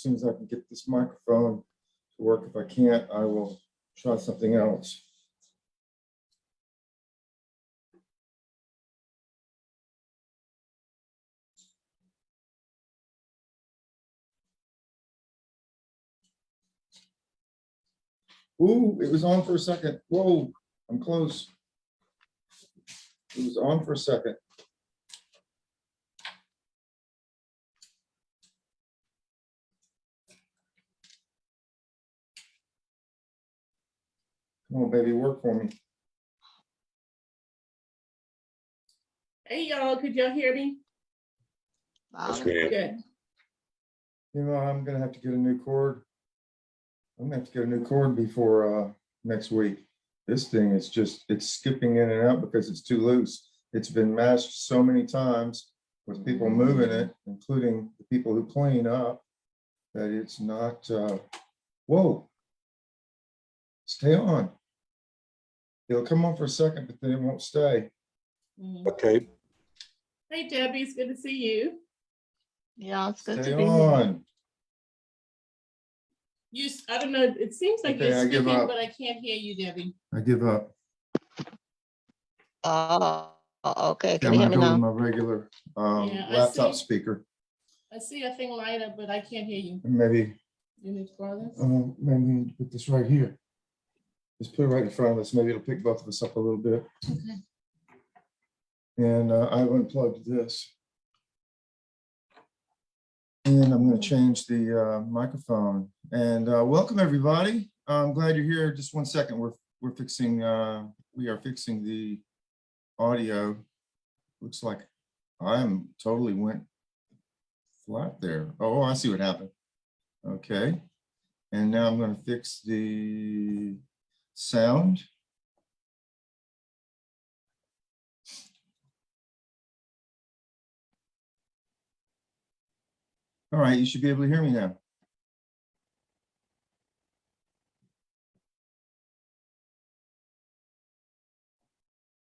soon as I can get this microphone to work. If I can't, I will try something else. Ooh, it was on for a second. Whoa, I'm close. It was on for a second. Come on, baby, work for me. Hey, y'all, could y'all hear me? Yes, ma'am. Good. You know, I'm gonna have to get a new cord. I'm gonna have to get a new cord before next week. This thing is just, it's skipping in and out because it's too loose. It's been mashed so many times with people moving it, including the people who clean up, that it's not, whoa. Stay on. It'll come on for a second, but then it won't stay. Okay. Hey, Debbie, it's good to see you. Yeah, it's good Stay to be here. on. I don't know, it seems like Okay, you're I give speaking, up. but I can't hear you, Debbie. I give up. Okay. Okay, Can I'm you hear gonna me go with now? my regular Yeah, I laptop see. speaker. I see a thing light up, but I can't hear you. Maybe, You need to borrow this? maybe we need to put this right here. Just put it right in front of us. Maybe it'll pick both of us up a little bit. Okay. And I've unplugged this. And I'm going to change the microphone. And welcome everybody. I'm glad you're here. Just one second. We are fixing the audio. Looks like I'm totally went flat there. Oh, I see what happened. Okay. And now I'm going to fix the sound. All right, you should be able to hear me now.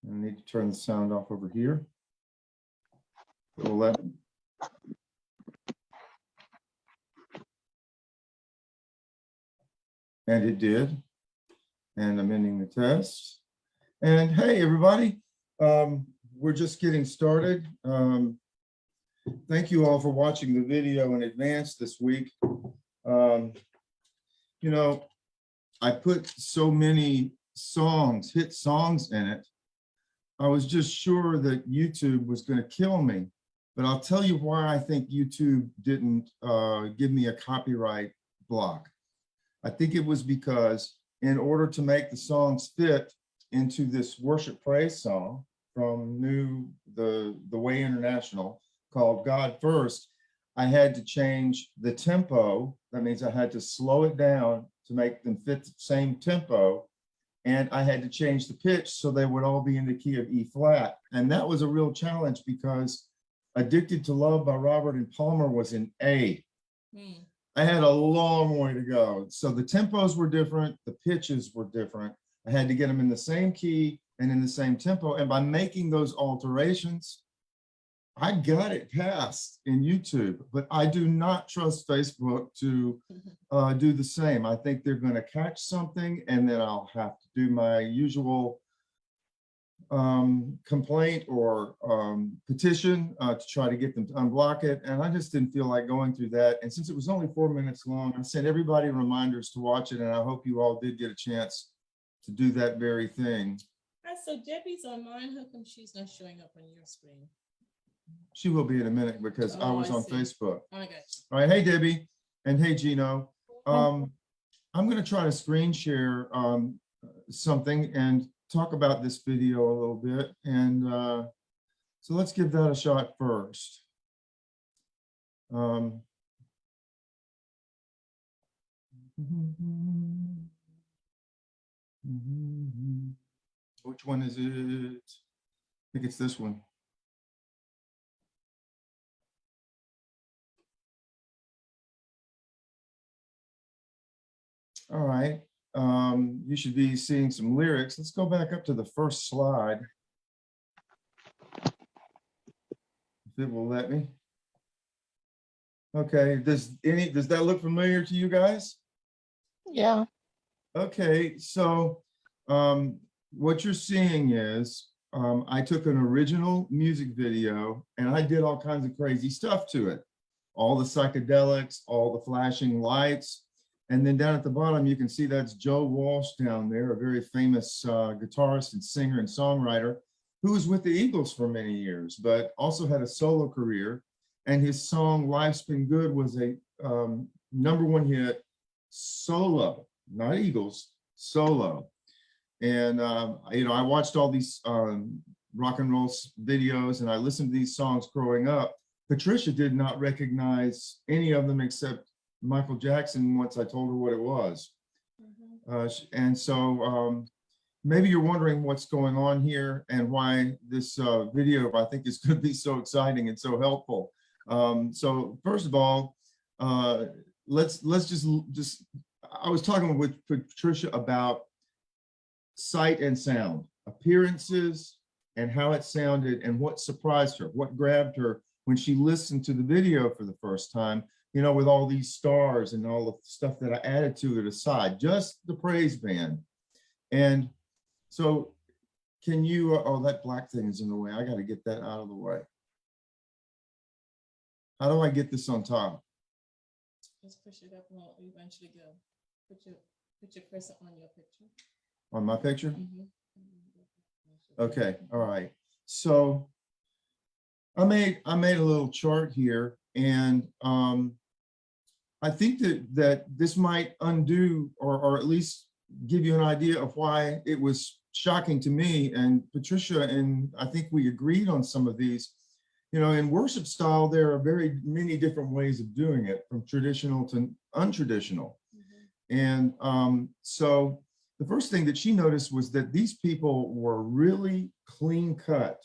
I need to turn the sound off over here. It'll let me. And it did. And I'm ending the test. And hey, everybody, we're just getting started. Thank you all for watching the video in advance this week. You know, I put so many songs, hit songs in it. I was just sure that YouTube was going to kill me. But I'll tell you why I think YouTube didn't give me a copyright block. I think it was because in order to make the songs fit into this worship praise song from the Way International called God First, I had to change the tempo. That means I had to slow it down to make them fit the same tempo. And I had to change the pitch so they would all be in the key of E flat. And that was a real challenge because Addicted to Love by Robert and Palmer was in A. I had a long way to go. So the tempos were different, the pitches were different. I had to get them in the same key and in the same tempo. And by making those alterations, I got it passed in YouTube, but I do not trust Facebook to do the same. I think they're going to catch something and then I'll have to do my usual complaint or petition to try to get them to unblock it. And I just didn't feel like going through that. And since it was only 4 minutes long, I sent everybody reminders to watch it. And I hope you all did get a chance to do that very thing. So Debbie's online. How come she's not showing up on your screen? She will be in a minute because I was on see. Facebook. Oh, I got you. All right. Hey, Debbie. And hey, Gino. I'm going to try to screen share something and talk about this video a little bit. And so let's give that a shot first. Which one is it? I think it's this one. All right. You should be seeing some lyrics. Let's go back up to the first slide. If it will let me. Okay, does that look familiar to you guys? Yeah. Okay, so what you're seeing is I took an original music video and I did all kinds of crazy stuff to it. All the psychedelics, all the flashing lights. And then down at the bottom, you can see that's Joe Walsh down there, a very famous guitarist and singer and songwriter who was with the Eagles for many years, but also had a solo career. And his song Life's Been Good was a #1 hit solo, not Eagles, solo. And, you know, I watched all these rock and roll videos and I listened to these songs growing up. Patricia did not recognize any of them except Michael Jackson once I told her what it was. And so maybe you're wondering what's going on here and why this video I think is going to be so exciting and so helpful. So first of all, let's just I was talking with Patricia about sight and sound, appearances and how it sounded and what surprised her, what grabbed her when she listened to the video for the first time, you know, with all these stars and all the stuff that I added to it aside, just the praise band. And so can you, oh, that black thing is in the way. I got to get that out of the way. How do I get this on top? Just push it up and it'll eventually go. Put your cursor on your picture. On my picture? Mhm. Okay, all right. So I made a little chart here, and I think that this might undo or at least give you an idea of why it was shocking to me and Patricia, and I think we agreed on some of these. You know, in worship style, there are very many different ways of doing it, from traditional to untraditional. And so the first thing that she noticed was that these people were really clean cut.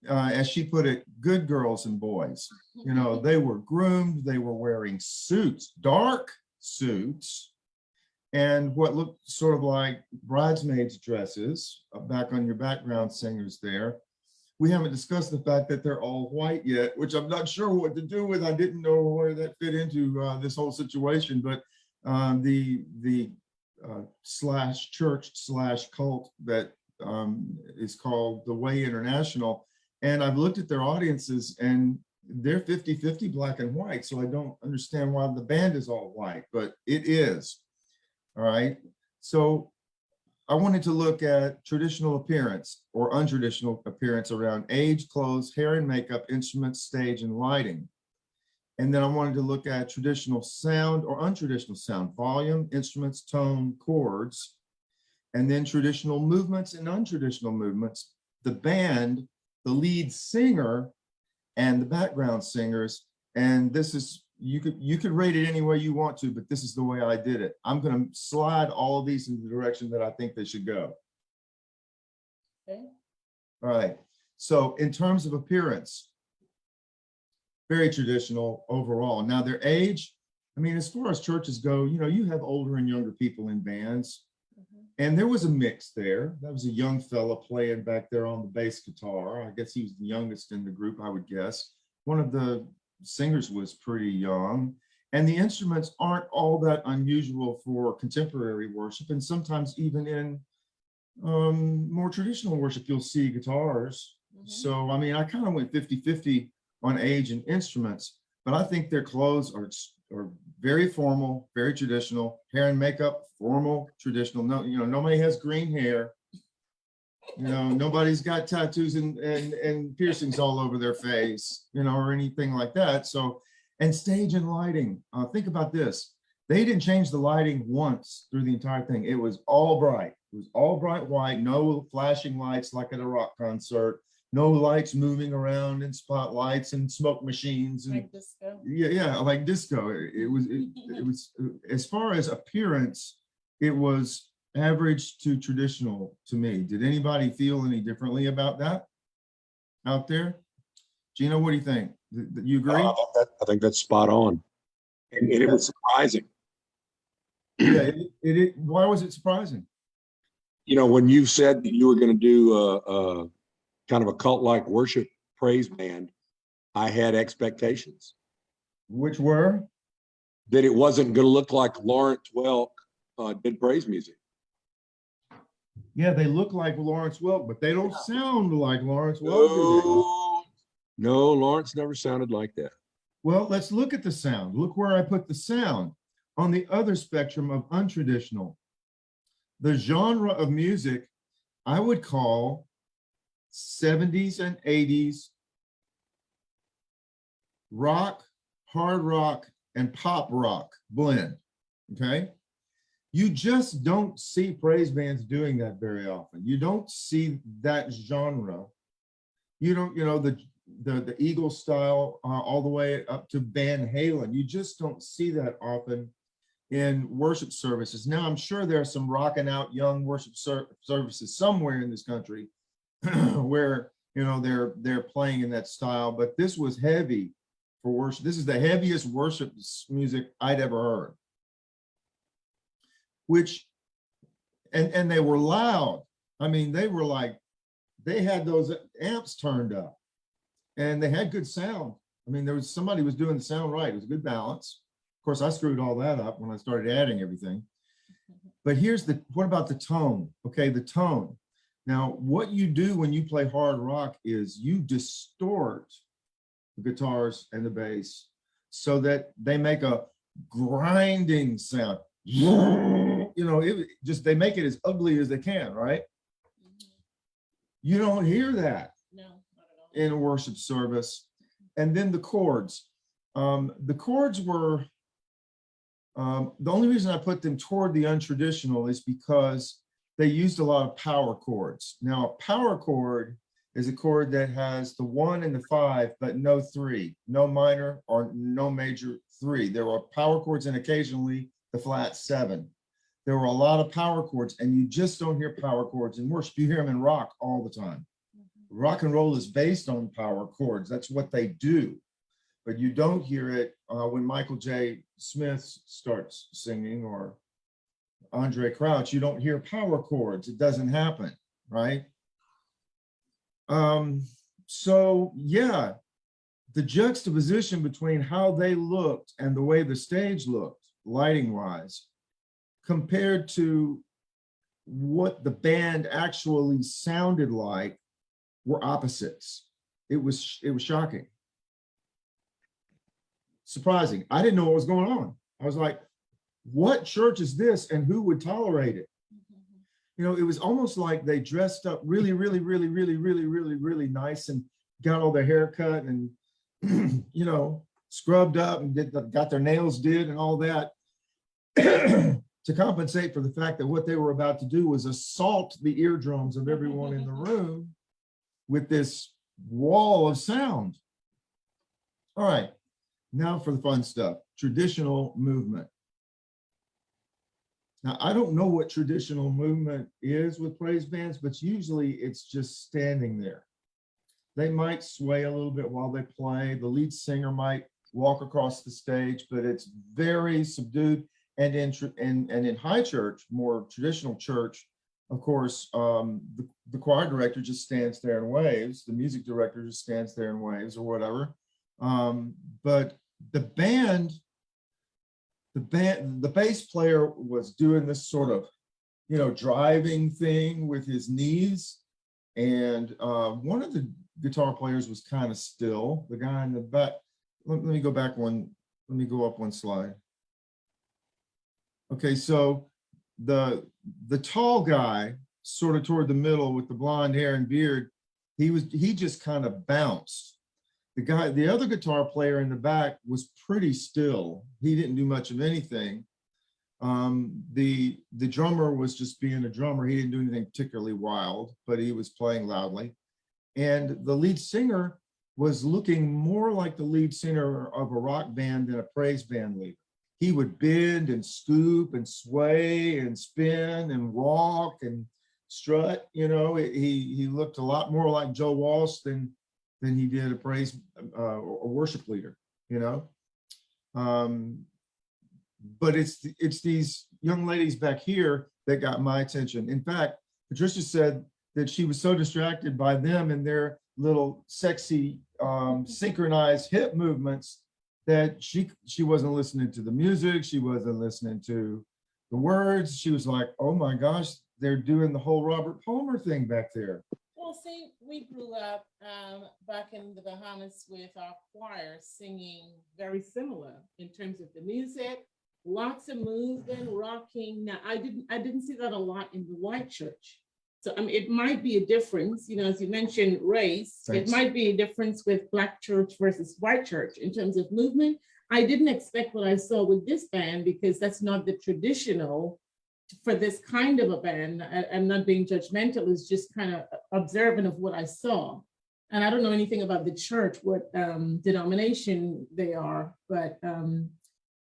As she put it, good girls and boys. You know, they were groomed, they were wearing suits, dark suits, and what looked sort of like bridesmaids dresses. Back on your background singers there. We haven't discussed the fact that they're all white yet, which I'm not sure what to do with. I didn't know where that fit into this whole situation, but the slash church slash cult that is called The Way International. And I've looked at their audiences and they're 50-50 black and white. So I don't understand why the band is all white, but it is. All right. So I wanted to look at traditional appearance or untraditional appearance around age, clothes, hair and makeup, instruments, stage, and lighting. And then I wanted to look at traditional sound or untraditional sound, volume, instruments, tone, chords, and then traditional movements and untraditional movements, the band, the lead singer, and the background singers. And this is, you could rate it any way you want to, but this is the way I did it. I'm going to slide all of these in the direction that I think they should go. Okay. All right. So in terms of appearance, very traditional overall. Now their age, I mean, as far as churches go, you know, you have older and younger people in bands. And there was a mix there. That was a young fella playing back there on the bass guitar. I guess he was the youngest in the group, I would guess. One of the singers was pretty young. And the instruments aren't all that unusual for contemporary worship. And sometimes even in more traditional worship, you'll see guitars. So, I mean, I kind of went 50-50 on age and instruments, but I think their clothes are very formal, very traditional. Hair and makeup, formal, traditional. No, you know, nobody has green hair. You know, nobody's got tattoos and piercings all over their face, you know, or anything like that. So, and stage and lighting. Think about this. They didn't change the lighting once through the entire thing. It was all bright. It was all bright white, no flashing lights like at a rock concert. No lights moving around and spotlights and smoke machines and Like disco. yeah, like disco. It was as far as appearance, it was average to traditional to me. Did anybody feel any differently about that out there? Gino, what do you think? You agree? I think that's spot on, and it was surprising. Yeah. Why was it surprising? You know, when you said that you were going to do kind of a cult-like worship praise band, I had expectations. Which were? that it wasn't going to look like Lawrence Welk did praise music. Yeah, they look like Lawrence Welk, but they don't sound like Lawrence Welk, do they? No, Lawrence never sounded like that. Well, let's look at the sound. Look where I put the sound on the other spectrum of untraditional. The genre of music I would call 70s and 80s rock, hard rock, and pop rock blend, okay? You just don't see praise bands doing that very often. You don't see that genre. You don't, the Eagles style all the way up to Van Halen. You just don't see that often in worship services. Now, I'm sure there are some rocking out young worship services somewhere in this country where, they're playing in that style, but this was heavy for worship. This is the heaviest worship music I'd ever heard. Which, and they were loud. I mean, they were like, they had those amps turned up and they had good sound. I mean, somebody was doing the sound right. It was a good balance. Of course, I screwed all that up when I started adding everything. But what about the tone? Okay, the tone. Now, what you do when you play hard rock is you distort the guitars and the bass so that they make a grinding sound. They make it as ugly as they can, right? You don't hear that No, not at all. in a worship service. And then the chords. The chords were, the only reason I put them toward the untraditional is because they used a lot of power chords. Now, a power chord is a chord that has the 1 and the 5, but no 3, no minor or no major 3. There were power chords and occasionally the flat 7. There were a lot of power chords, and you just don't hear power chords in worship. You hear them in rock all the time. Rock and roll is based on power chords. That's what they do. But you don't hear it when Michael J. Smith starts singing or Andre Crouch. You don't hear power chords. It doesn't happen, right? So yeah, the juxtaposition between how they looked and the way the stage looked, lighting wise, compared to what the band actually sounded like were opposites. It was shocking. Surprising. I didn't know what was going on. I was like, what church is this and who would tolerate it? It was almost like they dressed up really, really, really, really, really, really, really nice and got all their hair cut and, scrubbed up and got their nails did and all that to compensate for the fact that what they were about to do was assault the eardrums of everyone in the room with this wall of sound. All right, now for the fun stuff, traditional movement. Now, I don't know what traditional movement is with praise bands, but usually it's just standing there. They might sway a little bit while they play. The lead singer might walk across the stage, but it's very subdued. And in high church, more traditional church, of course, the choir director just stands there and waves. The music director just stands there and waves or whatever. But the bass player was doing this sort of, driving thing with his knees. And one of the guitar players was kind of still. The guy in the back, let me go back one, let me go up one slide. Okay, so the tall guy, sort of toward the middle with the blonde hair and beard, he just kind of bounced. The other guitar player in the back was pretty still. He didn't do much of anything. The drummer was just being a drummer. He didn't do anything particularly wild, but he was playing loudly. And the lead singer was looking more like the lead singer of a rock band than a praise band leader. He would bend and scoop and sway and spin and walk and strut. He looked a lot more like Joe Walsh than he did a praise or worship leader, but it's these young ladies back here that got my attention. In fact, Patricia said that she was so distracted by them and their little sexy synchronized hip movements that she wasn't listening to the music, she wasn't listening to the words. She was like, oh my gosh, they're doing the whole Robert Palmer thing back there. Well, see, we grew up back in the Bahamas with our choir singing very similar in terms of the music, lots of movement, rocking. Now, I didn't see that a lot in the white church. So I mean, it might be a difference, you know, as you mentioned, race. Thanks. It might be a difference with Black church versus white church in terms of movement. I didn't expect what I saw with this band because that's not the traditional for this kind of a band. I'm not being judgmental, it's just kind of observant of what I saw. And I don't know anything about the church, what denomination they are, but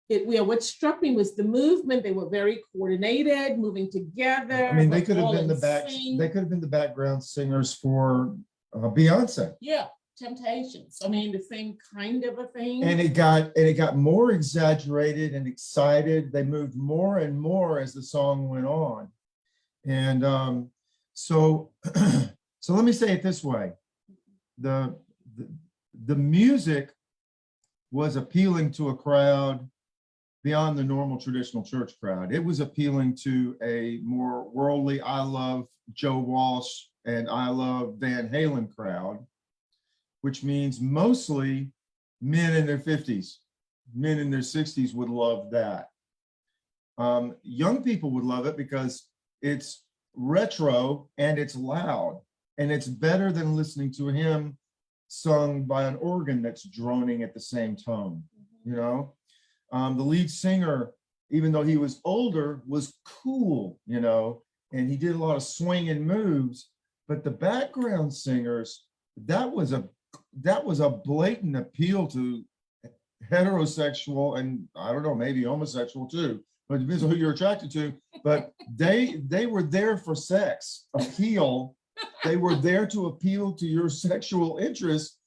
what struck me was the movement. They were very coordinated, moving together. I mean, they could have all been the in back, sync. they could have been the background singers for Beyonce. Yeah, Temptations. I mean, the same kind of a thing. And it got more exaggerated and excited. They moved more and more as the song went on. And so let me say it this way. The music was appealing to a crowd beyond the normal traditional church crowd. It was appealing to a more worldly, I love Joe Walsh and I love Van Halen crowd, which means mostly men in their 50s, men in their 60s would love that. Young people would love it because it's retro and it's loud and it's better than listening to him sung by an organ that's droning at the same tone, you know? The lead singer, even though he was older, was cool, you know, and he did a lot of swinging moves, but the background singers, that was a blatant appeal to heterosexual and I don't know, maybe homosexual too, but it depends on who you're attracted to. But they were there for sex appeal. They were there to appeal to your sexual interest.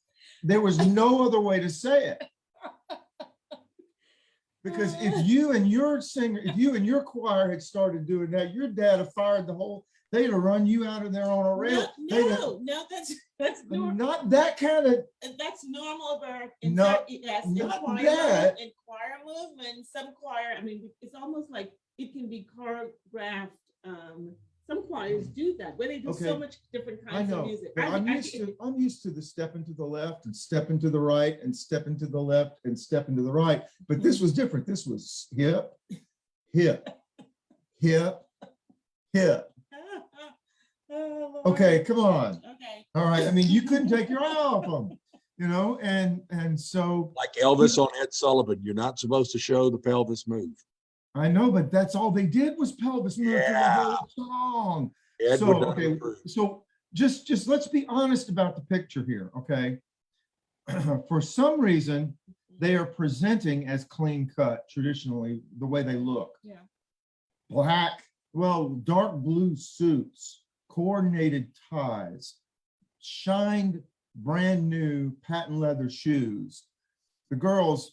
There was no other way to say it. Because if you and your choir had started doing that, your dad had fired they'd have run you out of there on a rail. No, that's normal. Not that kind of. That's normal, but Not that. In choir movement, some choir, I mean, it's almost like it can be choreographed. Some choirs do that, where they do so much different I kinds know, of music. but I'm used to the stepping to the left and stepping to the right and stepping to the left and stepping to the right. But this was different. This was hip, hip, hip, hip. Okay, come on. Okay. All right. I mean, you couldn't take your eye off them, you know, and so. Like Elvis on Ed Sullivan, you're not supposed to show the pelvis move. I know, but that's all they did was pelvis move for the whole song. Ed So, would not okay, approve. so just let's be honest about the picture here, okay? For some reason, they are presenting as clean cut traditionally, the way they look. Yeah. Black, well, dark blue suits, coordinated ties, shined brand new patent leather shoes. The girls,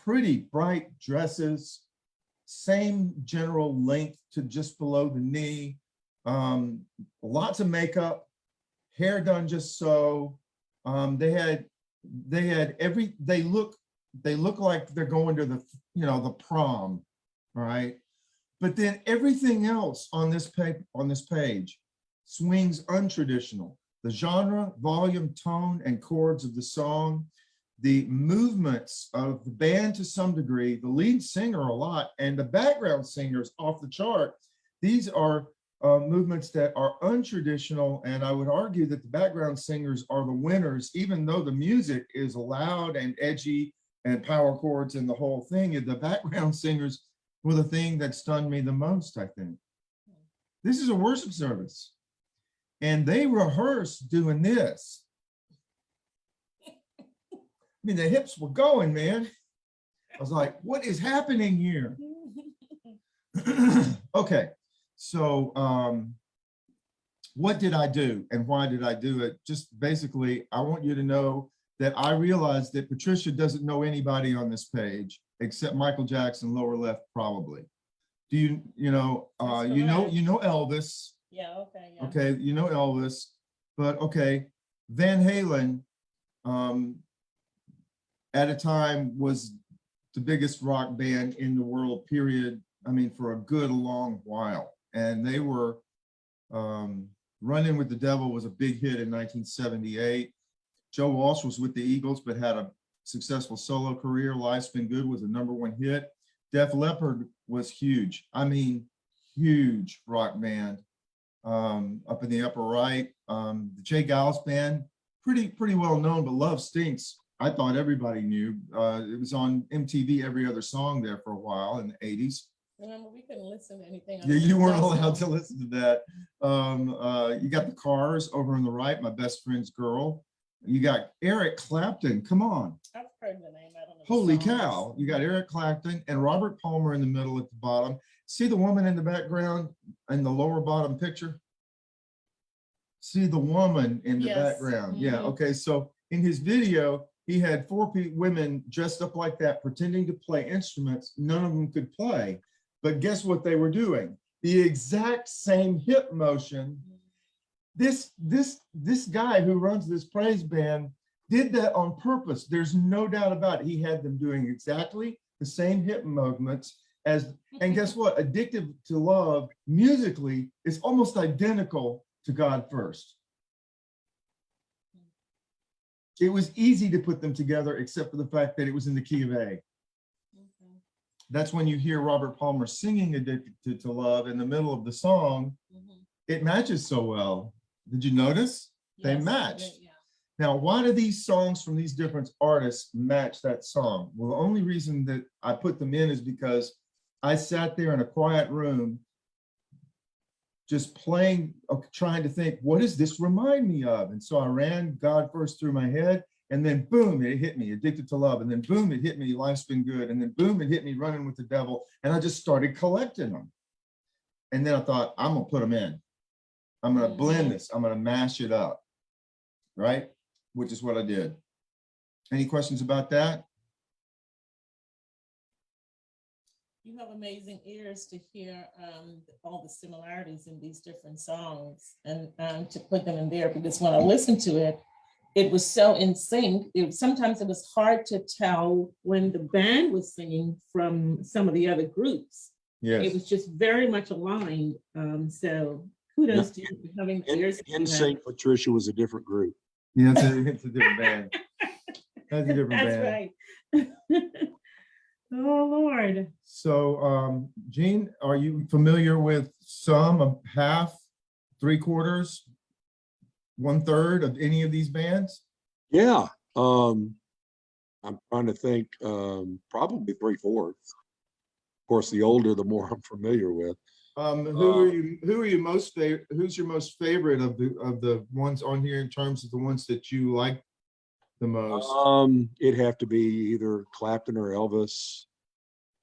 pretty bright dresses, same general length to just below the knee, lots of makeup, hair done just so. They look like they're going to the prom, all right? But then everything else on this page swings untraditional. The genre, volume, tone, and chords of the song, the movements of the band to some degree, the lead singer a lot, and the background singers off the chart. These are movements that are untraditional, and I would argue that the background singers are the winners, even though the music is loud and edgy and power chords and the whole thing. The background singers were the thing that stunned me the most, I think. This is a worship service, and they rehearse doing this. I mean, the hips were going, man. I was like, what is happening here? Okay, so what did I do and why did I do it? Just basically, I want you to know that I realized that Patricia doesn't know anybody on this page except Michael Jackson, lower left, probably. Do you know Elvis? Yeah, okay, yeah. Okay, you know Elvis, but okay, Van Halen, at a time was the biggest rock band in the world, period. I mean, for a good long while. And they were, Running with the Devil was a big hit in 1978. Joe Walsh was with the Eagles, but had a successful solo career. Life's Been Good was a #1 hit. Def Leppard was huge. I mean, huge rock band up in the upper right. The Jay Giles Band, pretty well known, but Love Stinks, I thought everybody knew. It was on MTV every other song there for a while in the 80s. Remember, we couldn't listen to anything. Yeah, you weren't allowed to listen to that. You got the Cars over on the right, My Best Friend's Girl. You got Eric Clapton, come on. I've heard the name. I don't know. Holy the songs. cow. You got Eric Clapton and Robert Palmer in the middle at the bottom. See the woman in the background in the lower bottom picture? See the woman in the Yes. background. Yeah, Mhm. okay. So in his video, he had 4 women dressed up like that, pretending to play instruments. None of them could play. But guess what they were doing? The exact same hip motion. This guy who runs this praise band did that on purpose. There's no doubt about it. He had them doing exactly the same hip movements as, and guess what? Addicted to Love musically is almost identical to God First. It was easy to put them together, except for the fact that it was in the key of A. That's when you hear Robert Palmer singing Addicted to Love in the middle of the song. It matches so well. Did you notice? They Yes, matched. yeah. Now, why do these songs from these different artists match that song? Well, the only reason that I put them in is because I sat there in a quiet room just playing, trying to think, what does this remind me of? And so I ran God First through my head, and then boom, it hit me, Addicted to Love. And then boom, it hit me, Life's Been Good. And then boom, it hit me, Running with the Devil. And I just started collecting them. And then I thought, I'm gonna put them in. I'm gonna blend this, I'm gonna mash it up, right? Which is what I did. Any questions about that? You have amazing ears to hear all the similarities in these different songs and to put them in there, because when I listened to it, it was so in sync. Sometimes it was hard to tell when the band was singing from some of the other groups. Yes. It was just very much aligned. So kudos to you for having the ears. In Sync, Patricia was a different group. Yeah, it's a different band. That's a different band. That's right. Oh, Lord. So, Gene, are you familiar with some, a half, 3/4, 1/3 of any of these bands? Yeah. I'm trying to think, probably 3/4. Of course, the older, the more I'm familiar with. Who are you most favorite? Who's your most favorite of the ones on here in terms of the ones that you like the most? It'd have to be either Clapton or Elvis.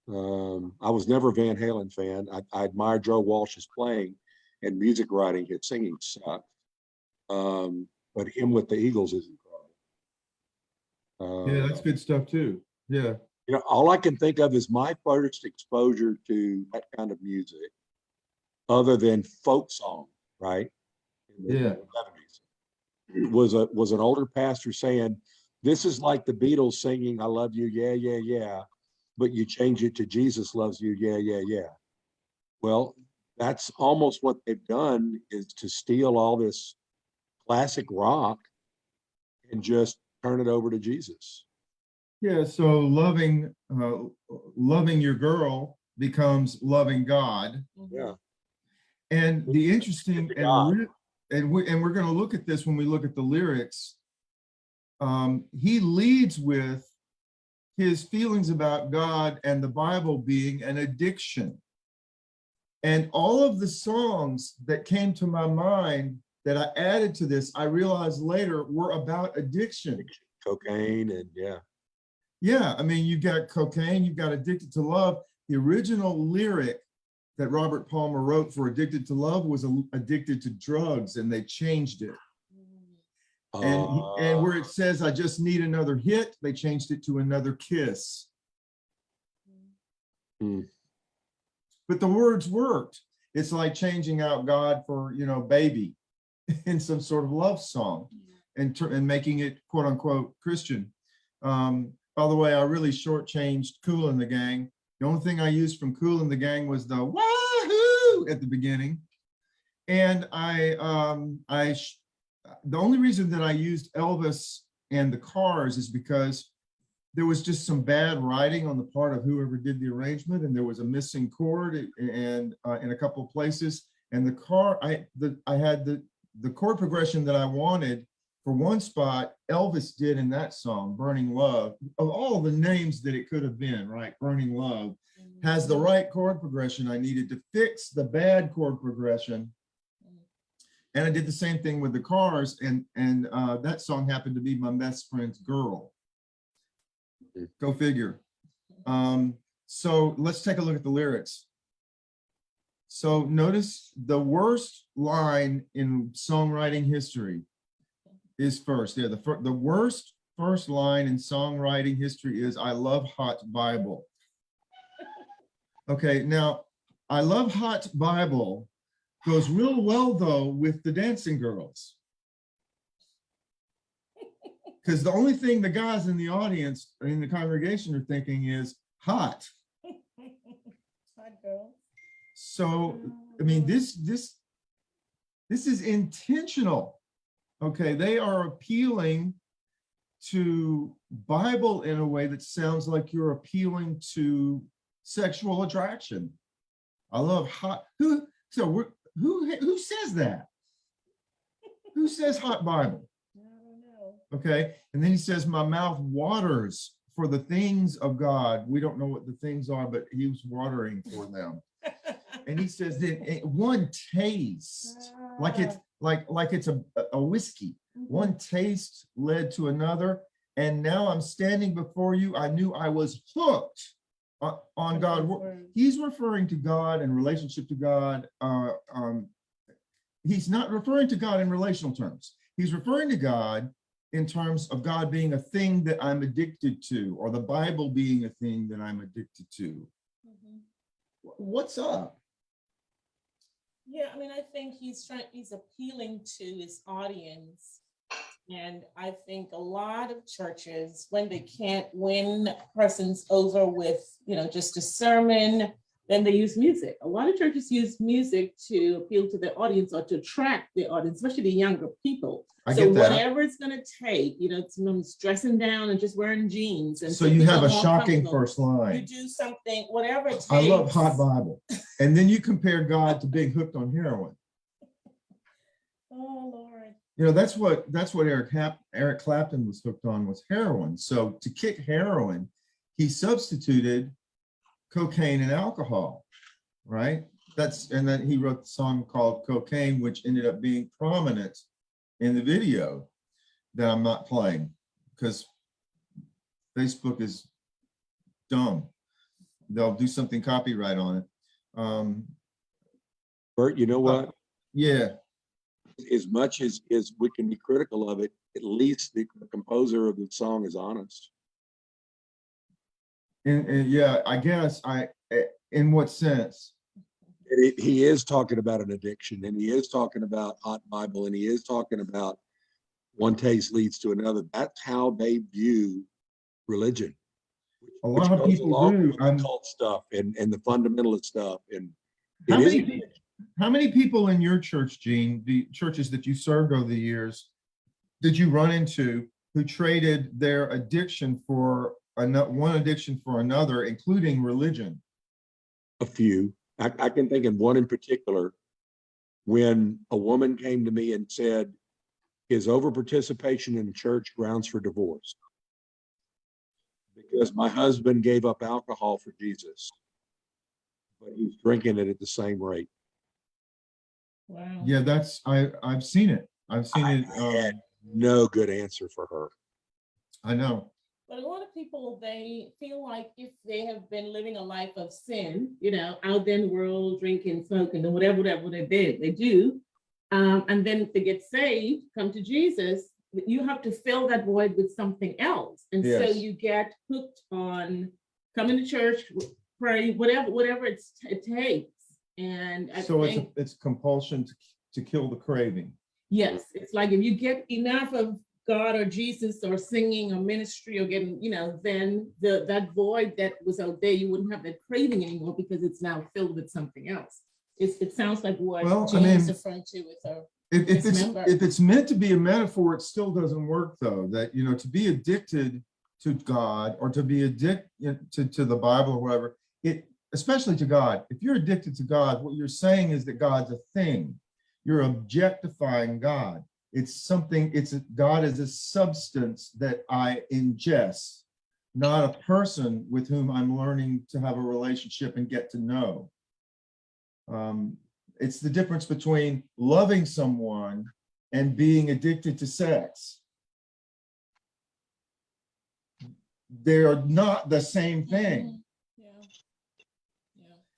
I was never a Van Halen fan. I admire Joe Walsh's playing and music writing. His singing sucked. But him with the Eagles is incredible. Yeah, that's good stuff too. Yeah. You know, all I can think of is my first exposure to that kind of music, other than folk song, right? In the Yeah. 70s. Was an older pastor saying, this is like the Beatles singing, I love you, yeah, yeah, yeah, but you change it to Jesus loves you, yeah, yeah, yeah. Well, that's almost what they've done, is to steal all this classic rock and just turn it over to Jesus. Yeah, so loving your girl becomes loving God. Yeah. And the interesting, God. and we're going to look at this when we look at the lyrics. He leads with his feelings about God and the Bible being an addiction. And all of the songs that came to my mind that I added to this, I realized later were about addiction. Cocaine and yeah. Yeah, I mean, you've got cocaine, you've got Addicted to Love. The original lyric that Robert Palmer wrote for Addicted to Love was addicted to drugs, and they changed it. And where it says, I just need another hit, they changed it to another kiss. But the words worked. It's like changing out God for, baby in some sort of love song and making it quote unquote Christian. by the way, I really shortchanged Kool and the Gang. The only thing I used from Kool and the Gang was the wahoo at the beginning. And the only reason that I used Elvis and the Cars is because there was just some bad writing on the part of whoever did the arrangement, and there was a missing chord and in a couple of places. And I had the chord progression that I wanted for one spot. Elvis did in that song, Burning Love. Of all the names that it could have been, right? Burning Love has the right chord progression I needed to fix the bad chord progression. And I did the same thing with the Cars, and that song happened to be my best friend's girl. Go figure. So let's take a look at the lyrics. So notice the worst line in songwriting history is first. Yeah, the worst first line in songwriting history is "I love hot Bible." Okay, now "I love hot Bible" goes real well though with the dancing girls. Because the only thing the guys in the audience, in the congregation, are thinking is hot. Hot girl. So, I mean, this is intentional. Okay, they are appealing to Bible in a way that sounds like you're appealing to sexual attraction. I love hot. Who says that? Who says hot Bible? Okay, and then he says, "My mouth waters for the things of God." We don't know what the things are, but he was watering for them. And he says that one taste, like it's a whiskey. One taste led to another, and now I'm standing before you. I knew I was hooked on God. He's referring to God and relationship to God. He's not referring to God in relational terms. He's referring to God in terms of God being a thing that I'm addicted to, or the Bible being a thing that I'm addicted to. What's up? Yeah, I mean, I think he's appealing to his audience. And I think a lot of churches, when they can't win persons over with, just a sermon, then they use music. A lot of churches use music to appeal to their audience or to attract the audience, especially the younger people. So whatever it's going to take, it's dressing down and just wearing jeans. And so you have a shocking first line. You do something, whatever it takes. I love hot Bible. And then you compare God to being hooked on heroin. Oh, Lord. That's what Eric Clapton was hooked on, was heroin. So to kick heroin, he substituted cocaine and alcohol, right? And then he wrote the song called Cocaine, which ended up being prominent in the video that I'm not playing because Facebook is dumb. They'll do something copyright on it. Bert, you know what? Yeah. As much as we can be critical of it, at least the composer of the song is honest. And yeah, I guess in what sense? He is talking about an addiction, and he is talking about hot Bible, and he is talking about one taste leads to another. That's how they view religion. A lot of people do. Cult stuff and the fundamentalist stuff. And how many people in your church, Gene, the churches that you served over the years, did you run into who traded their addiction for one addiction for another, including religion? A few. I can think of one in particular when a woman came to me and said, "Is over-participation in the church grounds for divorce? Because my husband gave up alcohol for Jesus, but he's drinking it at the same rate." Wow. Yeah, I've seen it. I've seen it. I had no good answer for her. I know. But a lot of people, they feel like if they have been living a life of sin, out there in the world, drinking, smoking, and whatever they do, and then if they get saved, come to Jesus, you have to fill that void with something else. And so you get hooked on coming to church, pray, whatever it takes. And I think it's compulsion to kill the craving. Yes, it's like if you get enough of God or Jesus or singing or ministry or getting, then that void that was out there, you wouldn't have that craving anymore because it's now filled with something else. It sounds like what Well, I James mean, referring to with her. if it's meant to be a metaphor, it still doesn't work though. That, to be addicted to God or to be addicted to the Bible or whatever, especially to God, if you're addicted to God, what you're saying is that God's a thing. You're objectifying God. It's something, God is a substance that I ingest, not a person with whom I'm learning to have a relationship and get to know. It's the difference between loving someone and being addicted to sex. They're not the same thing.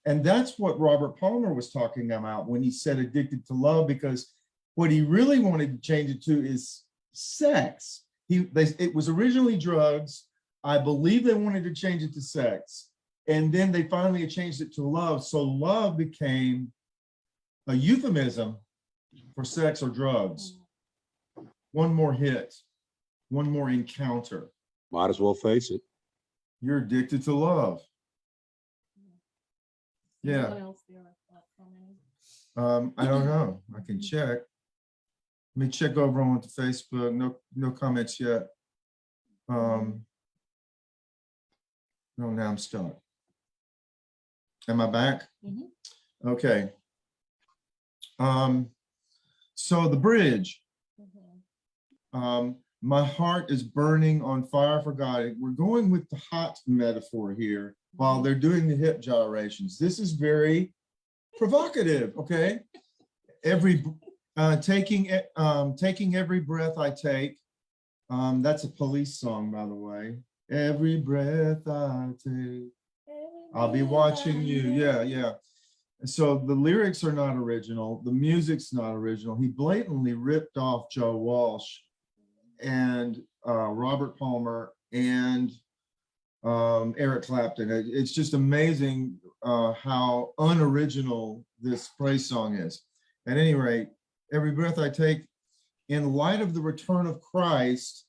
And that's what Robert Palmer was talking about when he said addicted to love, because what he really wanted to change it to is sex. It was originally drugs. I believe they wanted to change it to sex. And then they finally changed it to love. So love became a euphemism for sex or drugs. One more hit, one more encounter. Might as well face it. You're addicted to love. Yeah. Anyone else there? I don't know. I can check. Let me check over on the Facebook. No comments yet. No, now I'm stuck. Am I back? Mm-hmm. Okay. So the bridge. My heart is burning on fire for God. We're going with the hot metaphor here while they're doing the hip gyrations. This is very provocative, okay? Taking every breath I take. That's a Police song, by the way. Every breath I take, I'll be watching you. Yeah. So the lyrics are not original. The music's not original. He blatantly ripped off Joe Walsh and Robert Palmer and Eric Clapton. It's just amazing how unoriginal this praise song is. At any rate, every breath I take, in light of the return of Christ.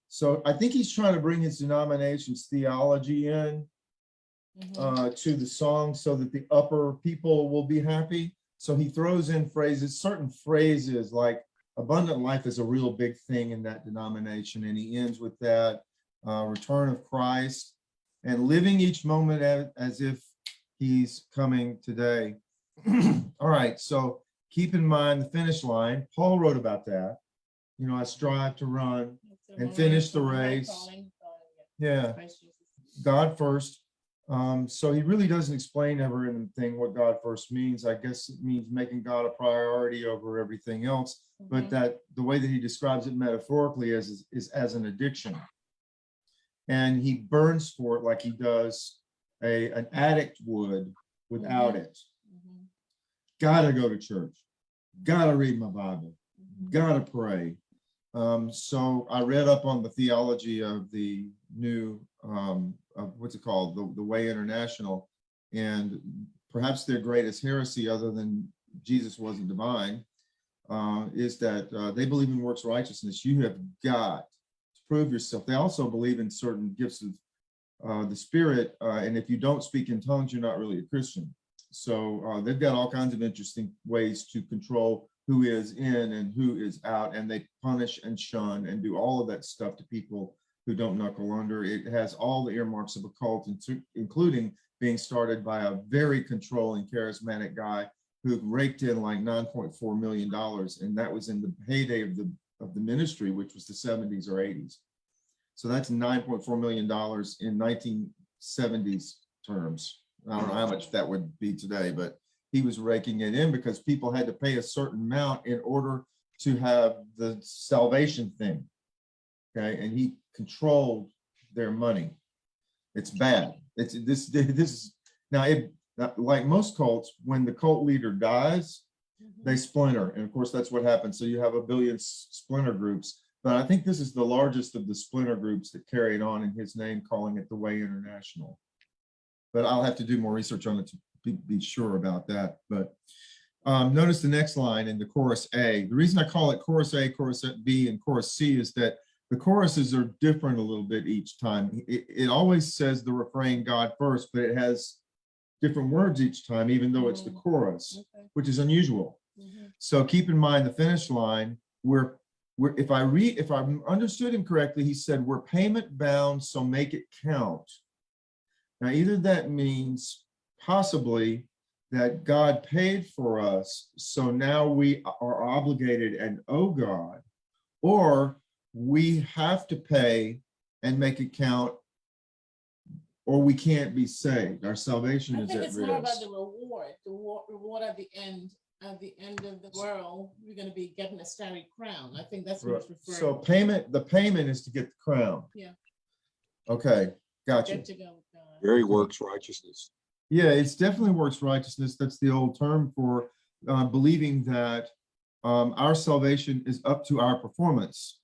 So I think he's trying to bring his denomination's theology in to the song so that the upper people will be happy. So he throws in certain phrases like abundant life is a real big thing in that denomination. And he ends with that return of Christ and living each moment as if he's coming today. All right, so keep in mind the finish line. Paul wrote about that. I strive to run and finish the race. Yeah, God first. So he really doesn't explain ever in the thing what God first means. I guess it means making God a priority over everything else, but that the way that he describes it metaphorically is as an addiction. And he burns for it like he does an addict would without it. Gotta go to church, gotta read my Bible, gotta pray. So I read up on the theology of the new, what's it called? The Way International. And perhaps their greatest heresy, other than Jesus wasn't divine, is that they believe in works righteousness. You have got to prove yourself. They also believe in certain gifts of the Spirit. And if you don't speak in tongues, you're not really a Christian. So they've got all kinds of interesting ways to control who is in and who is out, and they punish and shun and do all of that stuff to people who don't knuckle under. It has all the earmarks of a cult, including being started by a very controlling, charismatic guy who raked in like $9.4 million, and that was in the heyday of the ministry, which was the 70s or 80s. So that's $9.4 million in 1970s terms. I don't know how much that would be today, but he was raking it in because people had to pay a certain amount in order to have the salvation thing. Okay, and he controlled their money. It's bad. This is now like most cults, when the cult leader dies, they splinter, and of course that's what happens. So you have a billion splinter groups, but I think this is the largest of the splinter groups that carried on in his name, calling it the Way International. But I'll have to do more research on it to be sure about that. But notice the next line in the chorus A. The reason I call it chorus A, chorus B, and chorus C is that The choruses are different a little bit each time. It always says the refrain God first, but it has different words each time, even though it's the chorus, Okay. which is unusual. So keep in mind the finish line, if I understood him correctly, he said, we're payment bound, so make it count. Now, either that means possibly that God paid for us, so now we are obligated and owe God, or we have to pay and make it count, or we can't be saved. Our salvation I is think at it's more about risk. the reward at the end of the world. We're going to be getting a starry crown. I think that's what it's referring So to. the payment is to get the crown. Yeah. Okay, gotcha. Get to go with God. Very works righteousness. Yeah, it's definitely works righteousness. That's the old term for believing that our salvation is up to our performance,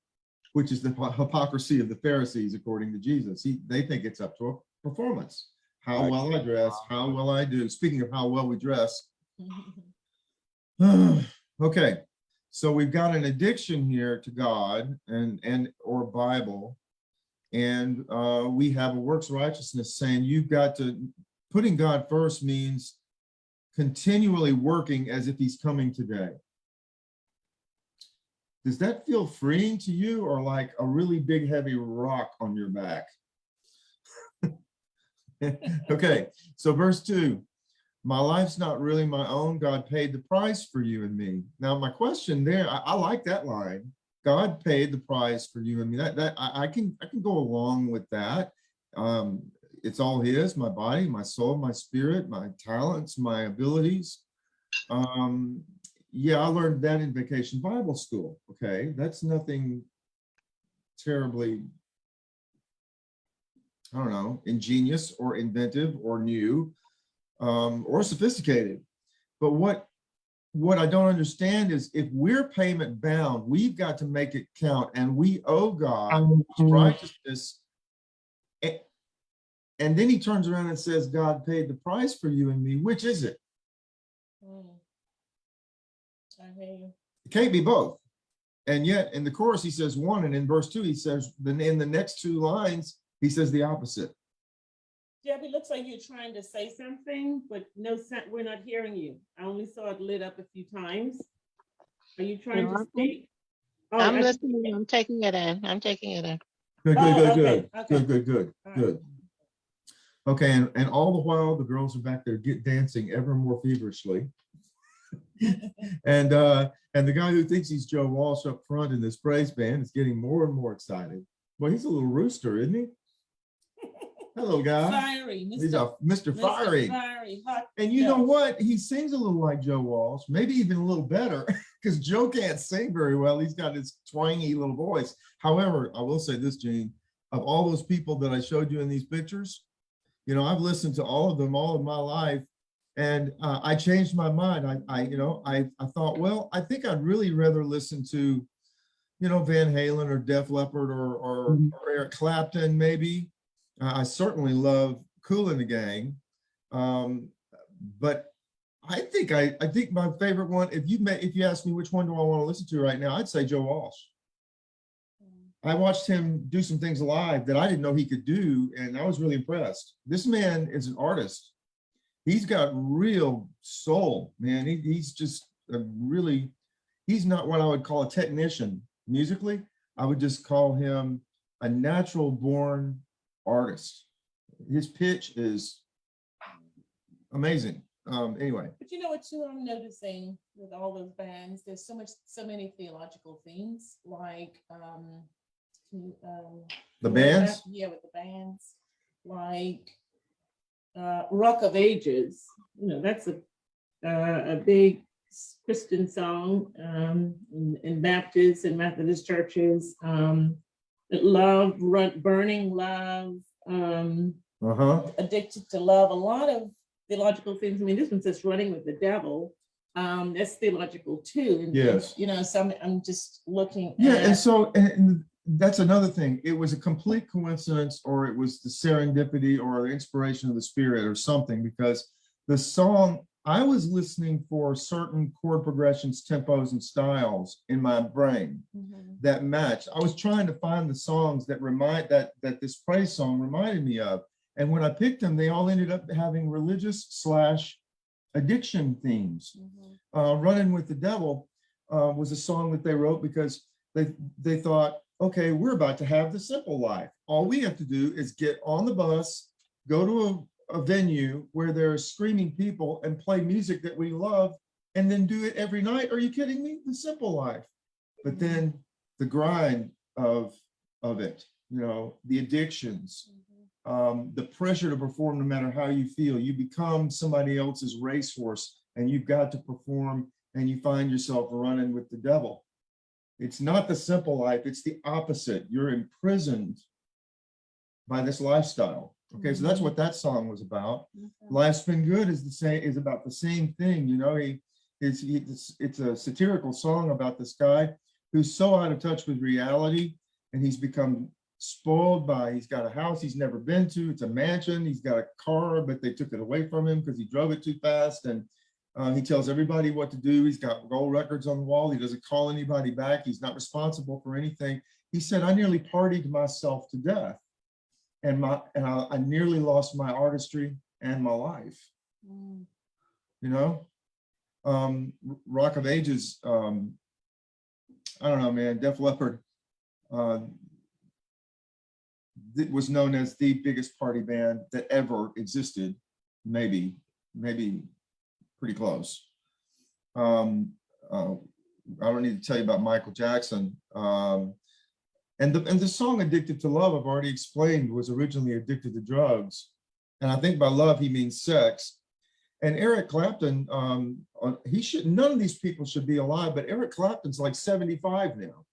which is the hypocrisy of the Pharisees, according to Jesus. They think it's up to a performance. How Right. well I dress, how well I do. Speaking of how well we dress. Okay, so we've got an addiction here to God and or Bible, and we have a works righteousness saying you've got to, putting God first means continually working as if he's coming today. Does that feel freeing to you, or like a really big heavy rock on your back? Okay, so verse 2, my life's not really my own. God paid the price for you and me. Now, my question there, I like that line. God paid the price for you and me. I can go along with that. It's all his, my body, my soul, my spirit, my talents, my abilities. Yeah, I learned that in Vacation Bible School. Okay, that's nothing terribly, I don't know, ingenious or inventive or new or sophisticated. But what I don't understand is if we're payment bound, we've got to make it count, and we owe God righteousness. And then he turns around and says, God paid the price for you and me. Which is it? I hear you. It can't be both. And yet in the chorus, he says one, and in verse 2, he says, then in the next two lines, he says the opposite. Jeb, it looks like you're trying to say something, but no, we're not hearing you. I only saw it lit up a few times. Are you trying to speak? Oh, I'm listening. I'm taking it in. Good. Okay. Good. Okay, and all the while the girls are back there dancing ever more feverishly. And the guy who thinks he's Joe Walsh up front in this praise band is getting more and more excited. Well, he's a little rooster, isn't he? Hello, guy. Fiery. He's a Mr. Fiery. Fiery, hot. And you know what? He sings a little like Joe Walsh, maybe even a little better, because Joe can't sing very well. He's got his twangy little voice. However, I will say this, Gene, of all those people that I showed you in these pictures, you know, I've listened to all of them all of my life, and I changed my mind. I thought, well, I think I'd really rather listen to, you know, Van Halen or Def Leppard or Eric Clapton, maybe. I certainly love Kool and the Gang, but I think my favorite one, if you ask me which one do I want to listen to right now, I'd say Joe Walsh. I watched him do some things live that I didn't know he could do, and I was really impressed. This man is an artist. He's got real soul, man. He's just he's not what I would call a technician musically. I would just call him a natural born artist. His pitch is amazing. Anyway. But you know what too, I'm noticing with all those bands, there's so many theological themes, like the bands? Yeah, with the bands, like Rock of Ages, you know, that's a big Christian song in Baptist and Methodist churches. Love, burning love, addicted to love, a lot of theological things. I mean, this one says running with the devil. That's theological too. And, yes. You know, so I'm just looking at. And so and that's another thing. It was a complete coincidence, or it was the serendipity or the inspiration of the Spirit or something, because the song, I was listening for certain chord progressions, tempos, and styles in my brain that matched. I was trying to find the songs that that this praise song reminded me of. And when I picked them, they all ended up having religious / addiction themes. Running with the Devil was a song that they wrote because they thought, okay, we're about to have the simple life. All we have to do is get on the bus, go to a venue where there are screaming people and play music that we love, and then do it every night. Are you kidding me? The simple life. But then the grind of it, you know, the addictions, the pressure to perform no matter how you feel. You become somebody else's racehorse and you've got to perform, and you find yourself running with the devil. It's not the simple life, it's the opposite. You're imprisoned by this lifestyle. Okay, so that's what that song was about. Life's Been Good is about the same thing. You know, it's a satirical song about this guy who's so out of touch with reality, and he's become spoiled by, he's got a house he's never been to, it's a mansion, he's got a car, but they took it away from him because he drove it too fast, and he tells everybody what to do. He's got gold records on the wall, he doesn't call anybody back, he's not responsible for anything. He said, I nearly partied myself to death, and I nearly lost my artistry and my life. You know, Rock of Ages, I don't know, man, Def Leppard was known as the biggest party band that ever existed, maybe pretty close. I don't need to tell you about Michael Jackson. And the song Addicted to Love, I've already explained, was originally addicted to drugs. And I think by love, he means sex. And Eric Clapton, none of these people should be alive, but Eric Clapton's like 75 now.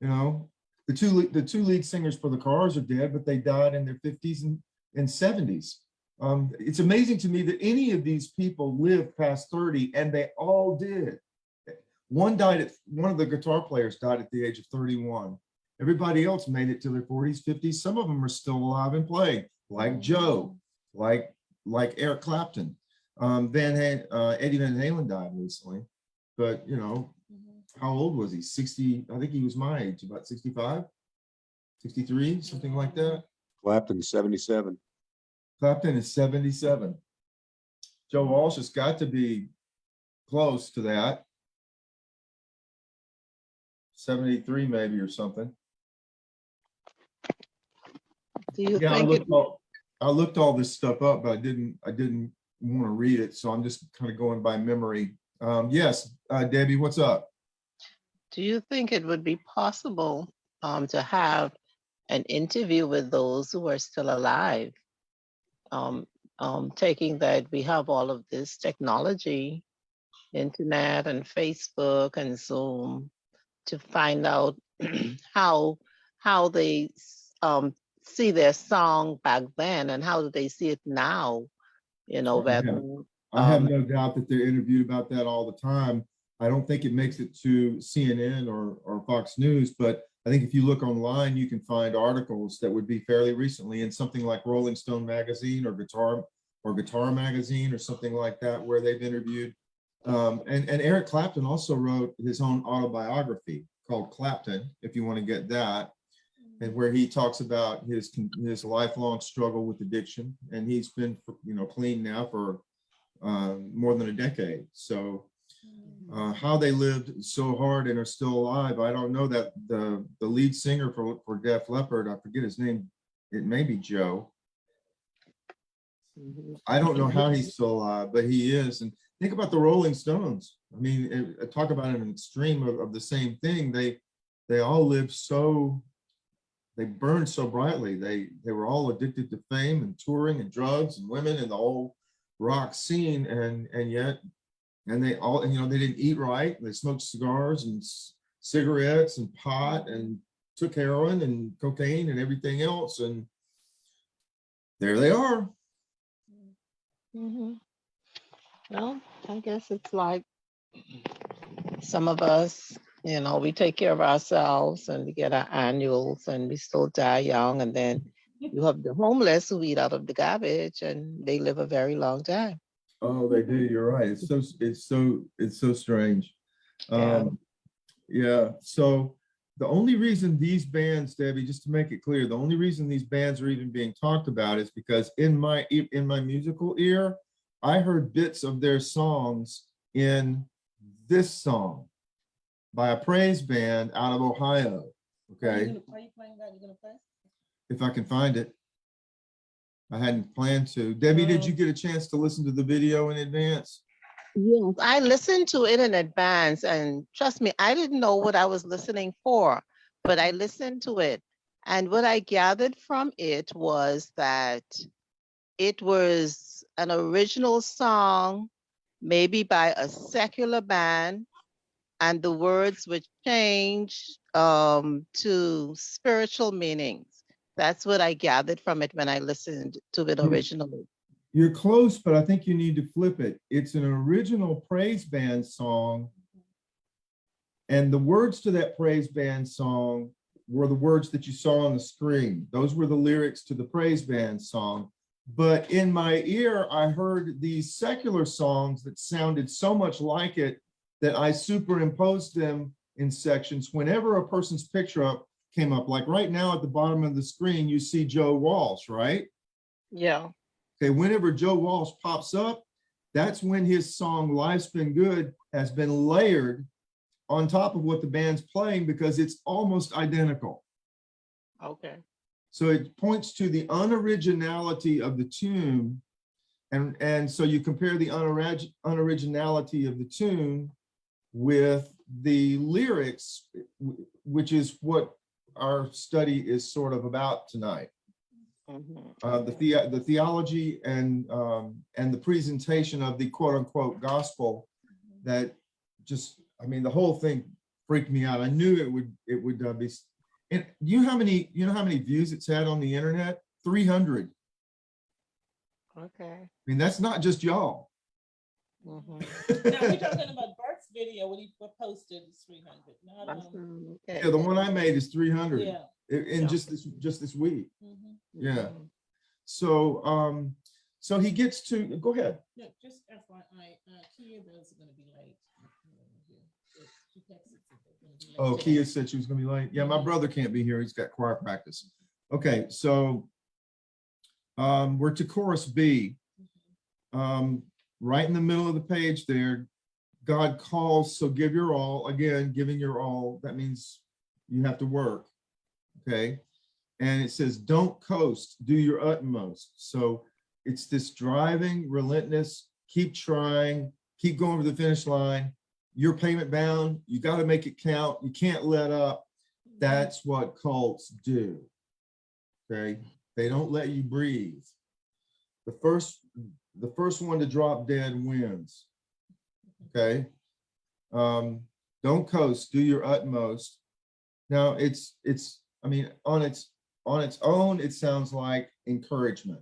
You know, the two lead singers for the Cars are dead, but they died in their 50s and 70s. It's amazing to me that any of these people lived past 30, and they all did. One of the guitar players died at the age of 31. Everybody else made it to their 40s, 50s. Some of them are still alive and playing, like Joe, like Eric Clapton. Eddie Van Halen died recently, but you know, how old was he? 60, I think he was my age, about 65, 63, something like that. Clapton 77. Clapton is 77. Joe Walsh has got to be close to that. 73 maybe or something. Do you Yeah, think I looked all this stuff up, but I didn't want to read it, so I'm just kind of going by memory. Yes, Debbie, what's up? do you think it would be possible to have an interview with those who are still alive? Taking that we have all of this technology, internet and Facebook and Zoom, to find out how they see their song back then and how do they see it now, you know, whether I have no doubt that they're interviewed about that all the time. I don't think it makes it to CNN or Fox News, but I think if you look online, you can find articles that would be fairly recently in something like Rolling Stone magazine or Guitar magazine or something like that, where they've interviewed. And Eric Clapton also wrote his own autobiography called Clapton, if you want to get that, and where he talks about his lifelong struggle with addiction. And he's been, you know, clean now for more than a decade. So how they lived so hard and are still alive, I don't know. That the lead singer for Def Leppard, I forget his name, it may be Joe. I don't know how he's still alive, but he is. And think about the Rolling Stones. I mean, talk about an extreme of the same thing. They all lived so, they burned so brightly. They were all addicted to fame and touring and drugs and women and the whole rock scene, and yet they all, you know, they didn't eat right. They smoked cigars and cigarettes and pot and took heroin and cocaine and everything else, and there they are. Well, I guess it's like some of us, you know, we take care of ourselves and we get our annuals and we still die young. And then you have the homeless who eat out of the garbage and they live a very long time. Oh, they do. You're right. It's so strange. Yeah. Yeah. So the only reason these bands, Debbie, just to make it clear, the only reason these bands are even being talked about is because in my musical ear, I heard bits of their songs in this song by a praise band out of Ohio. Okay. Are you playing that? You're gonna play? If I can find it. I hadn't planned to. Debbie, did you get a chance to listen to the video in advance? Yes, I listened to it in advance, and trust me, I didn't know what I was listening for, but I listened to it. And what I gathered from it was that it was an original song, maybe by a secular band, and the words were changed to spiritual meanings. That's what I gathered from it when I listened to it originally. You're close, but I think you need to flip it. It's an original praise band song. And the words to that praise band song were the words that you saw on the screen. Those were the lyrics to the praise band song. But in my ear, I heard these secular songs that sounded so much like it that I superimposed them in sections. Whenever a person's picture came up, like right now at the bottom of the screen, you see Joe Walsh, right? Yeah. Okay, whenever Joe Walsh pops up, that's when his song Life's Been Good has been layered on top of what the band's playing because it's almost identical. Okay. So it points to the unoriginality of the tune. And so you compare the unoriginality of the tune with the lyrics, which is what our study is sort of about tonight. The theology and the presentation of the quote unquote gospel that just, I mean, the whole thing freaked me out. I knew it would be. And you know how many views it's had on the internet? 300. Okay. I mean, that's not just y'all. Now we're talking about Bert's video when he posted is 300. Not Okay. Yeah, the one I made is 300. yeah. In just this week. Yeah. Mhm. So so he gets to go ahead. No, just FYI, Kia is going to be late. She texted that they're gonna be late Oh, today. Kia said she was gonna be late. Yeah, my brother can't be here. He's got choir practice. Okay, so we're to chorus B. Right in the middle of the page there, God calls, so give your all. Again, giving your all, that means you have to work. Okay. And it says, don't coast, do your utmost. So it's this driving, relentless, keep trying, keep going to the finish line. You're payment bound. You got to make it count. You can't let up. That's what cults do. Okay. They don't let you breathe. The first one to drop dead wins. Okay. Don't coast, do your utmost. Now I mean, on its own, it sounds like encouragement.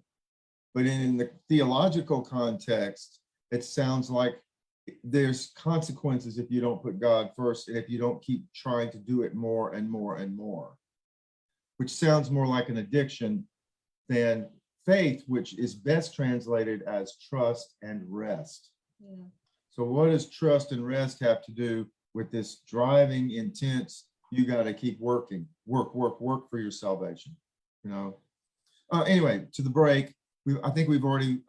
But in the theological context, it sounds like there's consequences if you don't put God first and if you don't keep trying to do it more and more and more, which sounds more like an addiction than faith, which is best translated as trust and rest. Yeah. So what does trust and rest have to do with this driving, intense, you got to keep working, work for your salvation, you know? Anyway, to the break, I think we've already,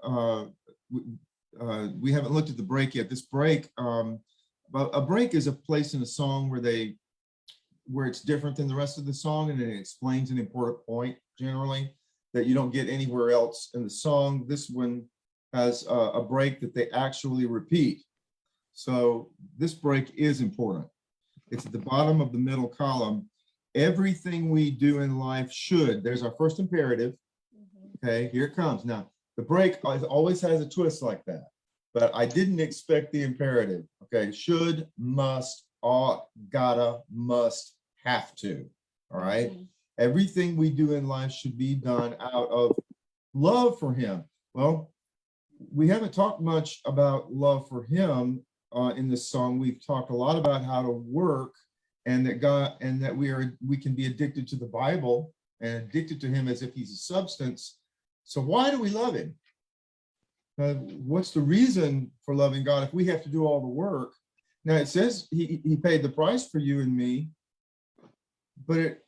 we haven't looked at the break yet. This break, but a break is a place in a song where it's different than the rest of the song and it explains an important point generally that you don't get anywhere else in the song. This one has a break that they actually repeat. So this break is important. It's at the bottom of the middle column. Everything we do in life should, there's our first imperative. Okay, here it comes. Now, the break always has a twist like that, but I didn't expect the imperative. Okay, should, must, ought, gotta, must, have to. All right. Everything we do in life should be done out of love for him. Well, we haven't talked much about love for him in this song. We've talked a lot about how to work and that God, and that we can be addicted to the Bible and addicted to him as if he's a substance. So why do we love him? What's the reason for loving God if we have to do all the work? Now it says he paid the price for you and me, but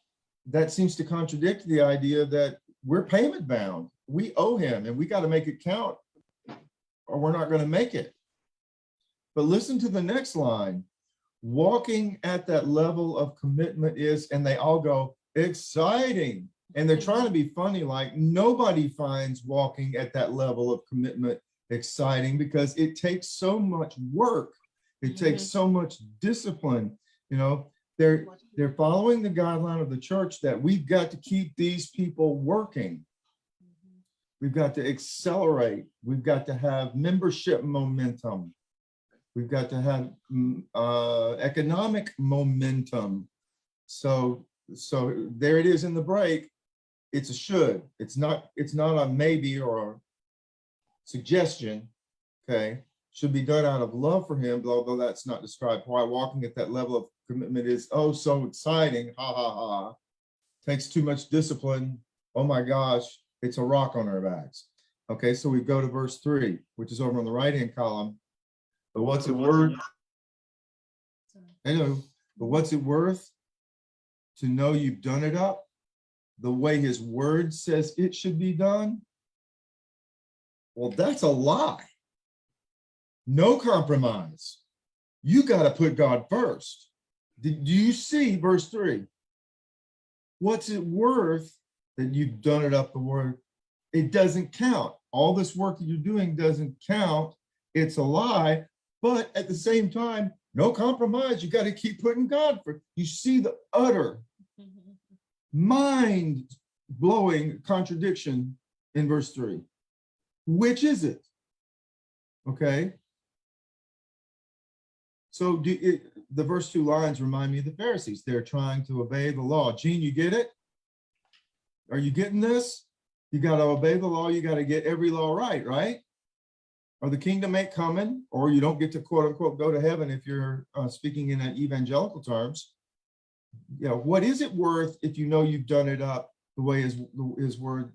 that seems to contradict the idea that we're payment bound. We owe him and we got to make it count or we're not going to make it. But listen to the next line. Walking at that level of commitment is, and they all go, exciting. And they're trying to be funny, like nobody finds walking at that level of commitment exciting because it takes so much work. It takes so much discipline. You know, they're following the guideline of the church that we've got to keep these people working. We've got to accelerate. We've got to have membership momentum. We've got to have economic momentum. So there it is in the break. It's a should. It's not a maybe or a suggestion. Okay, should be done out of love for him, although that's not described. Why walking at that level of commitment is oh so exciting. Ha ha ha. Takes too much discipline. Oh my gosh, it's a rock on our backs. Okay, so we go to verse 3, which is over on the right-hand column. But what's it worth? Hello. But what's it worth to know you've done it up the way his word says it should be done? Well, that's a lie. No compromise. You got to put God first. Do you see verse 3? What's it worth that you've done it up the word? It doesn't count. All this work that you're doing doesn't count. It's a lie. But at the same time, no compromise. You got to keep putting God first. You see the utter mind-blowing contradiction in verse 3. Which is it? Okay. So the verse 2 lines remind me of the Pharisees. They're trying to obey the law. Gene, you get it? Are you getting this? You got to obey the law. You got to get every law right, right? Or the kingdom ain't coming, or you don't get to quote unquote go to heaven if you're speaking in evangelical terms. You know, what is it worth if you know you've done it up the way his word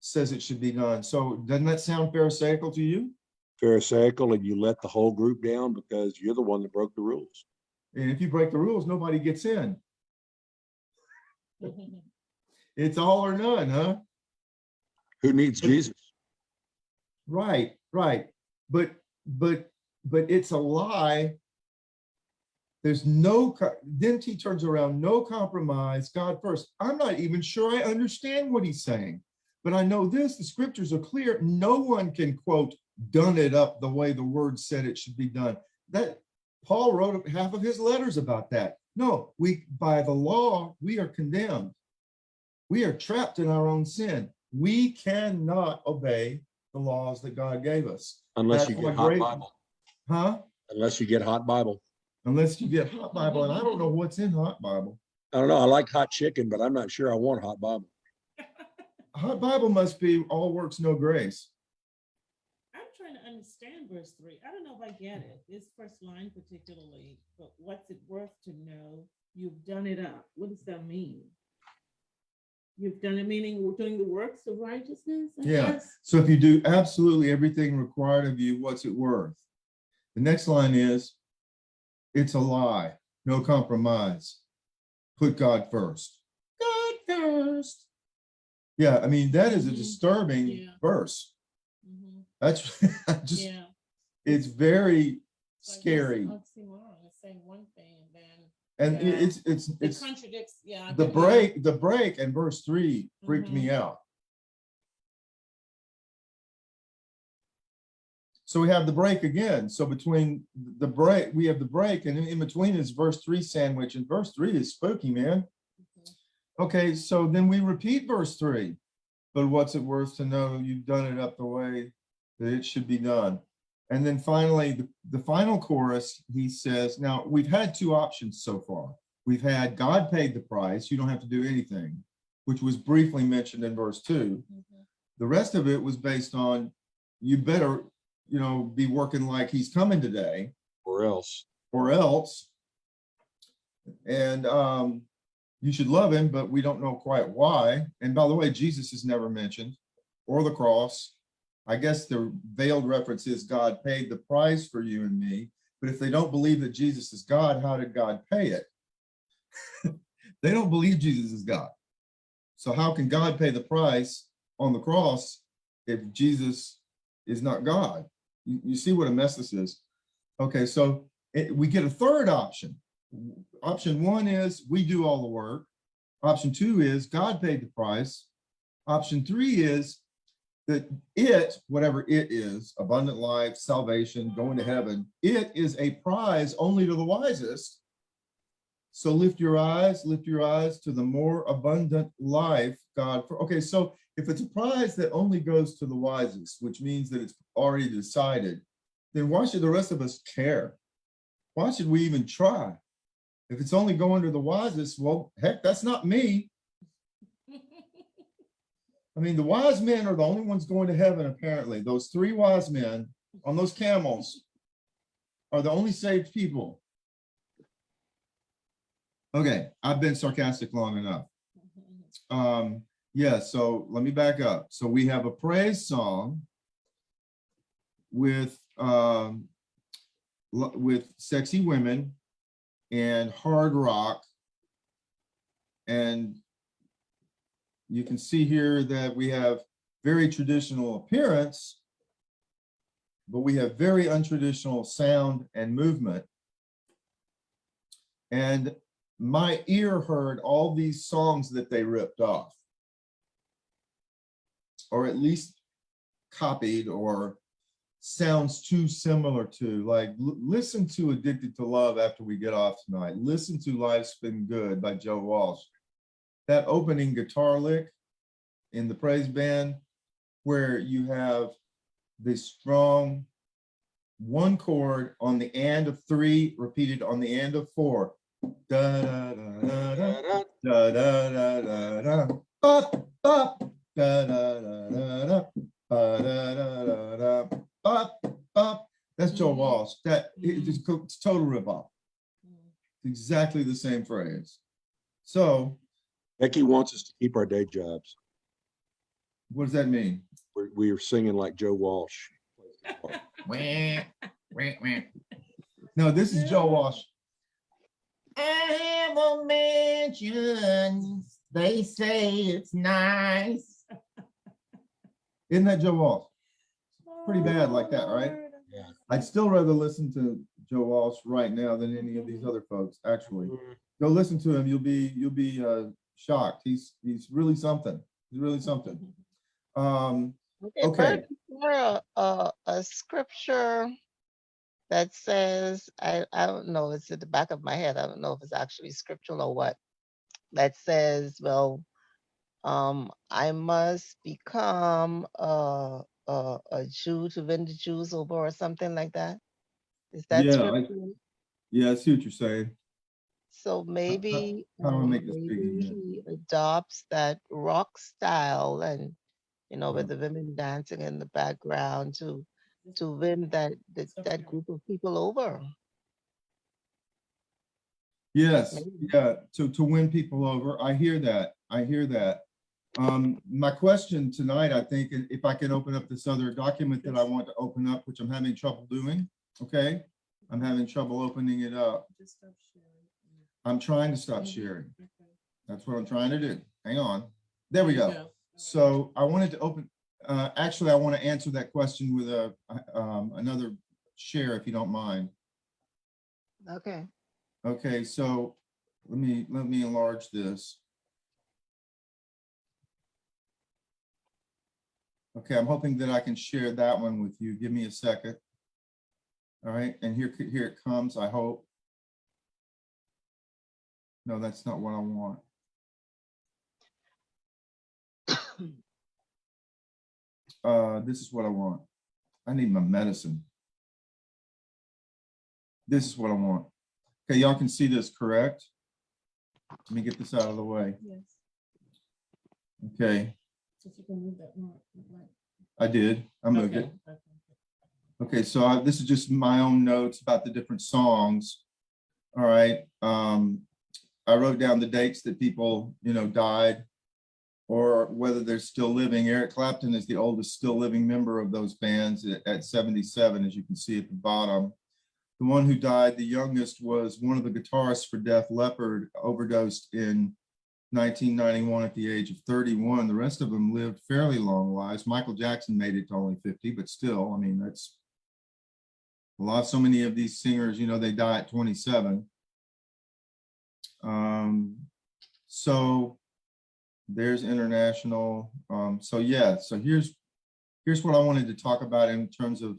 says it should be done? So doesn't that sound pharisaical to you? Pharisaical, and you let the whole group down because you're the one that broke the rules. And if you break the rules, nobody gets in. It's all or none, huh? Who needs Jesus? Right. But it's a lie. There's then he turns around, no compromise, God first. I'm not even sure I understand what he's saying, but I know this, the scriptures are clear. No one can quote, done it up the way the word said it should be done. That Paul wrote half of his letters about that. No, by the law, we are condemned. We are trapped in our own sin. We cannot obey the laws that God gave us. Unless you get hot Bible. Huh? Unless you get hot Bible. Unless you get hot Bible, and I don't know what's in hot Bible. I don't know. I like hot chicken, but I'm not sure I want hot Bible. Hot Bible must be all works, no grace. I'm trying to understand verse 3. I don't know if I get it. This first line particularly, but what's it worth to know you've done it up? What does that mean? You've done it, meaning we're doing the works of righteousness? I guess? So if you do absolutely everything required of you, what's it worth? The next line is, it's a lie, no compromise. Put God first. God first. Yeah, I mean, that is a disturbing verse. That's just, it's very scary. It's saying one thing and it's it contradicts. Yeah, the break and verse 3 freaked me out. So we have the break again. So between the break, we have the break, and in between is verse 3 sandwich, and verse 3 is spooky, man. Okay, so then we repeat verse 3. But what's it worth to know you've done it up the way that it should be done? And then finally, the final chorus, he says, now we've had two options so far. We've had God paid the price, you don't have to do anything, which was briefly mentioned in verse 2. The rest of it was based on, you better, be working like he's coming today. Or else. And you should love him, but we don't know quite why. And by the way, Jesus is never mentioned, or the cross, I guess the veiled reference is God paid the price for you and me. But if they don't believe that Jesus is God, how did God pay it? They don't believe Jesus is God. So how can God pay the price on the cross if Jesus is not God? You see what a mess this is? Okay, so we get a third option. Option one is we do all the work. Option two is God paid the price. Option three is that it, whatever it is, abundant life, salvation, going to heaven, it is a prize only to the wisest. So lift your eyes to the more abundant life, God. Okay, so if it's a prize that only goes to the wisest, which means that it's already decided, then why should the rest of us care? Why should we even try? If it's only going to the wisest, well, heck, that's not me. I mean, the wise men are the only ones going to heaven, apparently. Those three wise men on those camels are the only saved people. Okay, I've been sarcastic long enough. Yeah, so let me back up. So we have a praise song with sexy women and hard rock. And you can see here that we have very traditional appearance, but we have very untraditional sound and movement. And my ear heard all these songs that they ripped off, or at least copied, or sounds too similar to. Like, listen to Addicted to Love after we get off tonight. Listen to Life's Been Good by Joe Walsh. That opening guitar lick in the praise band, where you have this strong one chord on the and of three, repeated on the and of four. Da da da da da da da da da bop bop da da da da da da da da bop bop. That's Joe Walsh. That it's total ripoff. Exactly the same phrase. So Becky wants us to keep our day jobs. what does that mean? We are singing like Joe Walsh. No, this is Joe Walsh. I have a mansion. They say it's nice. Isn't that Joe Walsh? Pretty bad like that, right? Yeah. I'd still rather listen to Joe Walsh right now than any of these other folks, actually. Go listen to him. You'll be shocked. He's really something. He's really something. Okay. Bert, is there a scripture that says, I don't know, it's at the back of my head. I don't know if it's actually scriptural or what, that says, well, I must become a Jew to win the Jews over, or something like that. Is that Yeah, scripture? yeah, I see what you're saying. So maybe, how do I make this big maybe again? he adopts that rock style, and with the women dancing in the background to win that group of people over. Yes, Maybe. yeah, to win people over. I hear that. My question tonight, I think, if I can open up this other document that I want to open up, which I'm having trouble doing, okay? I'm having trouble opening it up. I'm trying to stop sharing. That's what I'm trying to do. Hang on. There we go. So I wanted to open, actually, I want to answer that question with another share, if you don't mind. Okay. Okay, so let me enlarge this. Okay, I'm hoping that I can share that one with you. Give me a second. All right, and here it comes, I hope. No, that's not what I want. This is what I want. I need my medicine. This is what I want. Okay, y'all can see this, correct? Let me get this out of the way. Yes. Okay. So if you can move that more. I did. I moved it. Okay, so this is just my own notes about the different songs. All right. I wrote down the dates that people, died. or whether they're still living. Eric Clapton is the oldest still living member of those bands at 77, as you can see at the bottom. The one who died, the youngest, was one of the guitarists for Def Leppard, overdosed in 1991 at the age of 31. The rest of them lived fairly long lives. Michael Jackson made it to only 50, but still, I mean, that's a lot. So many of these singers, you know, they die at 27. So there's international. So yeah, so here's what I wanted to talk about in terms of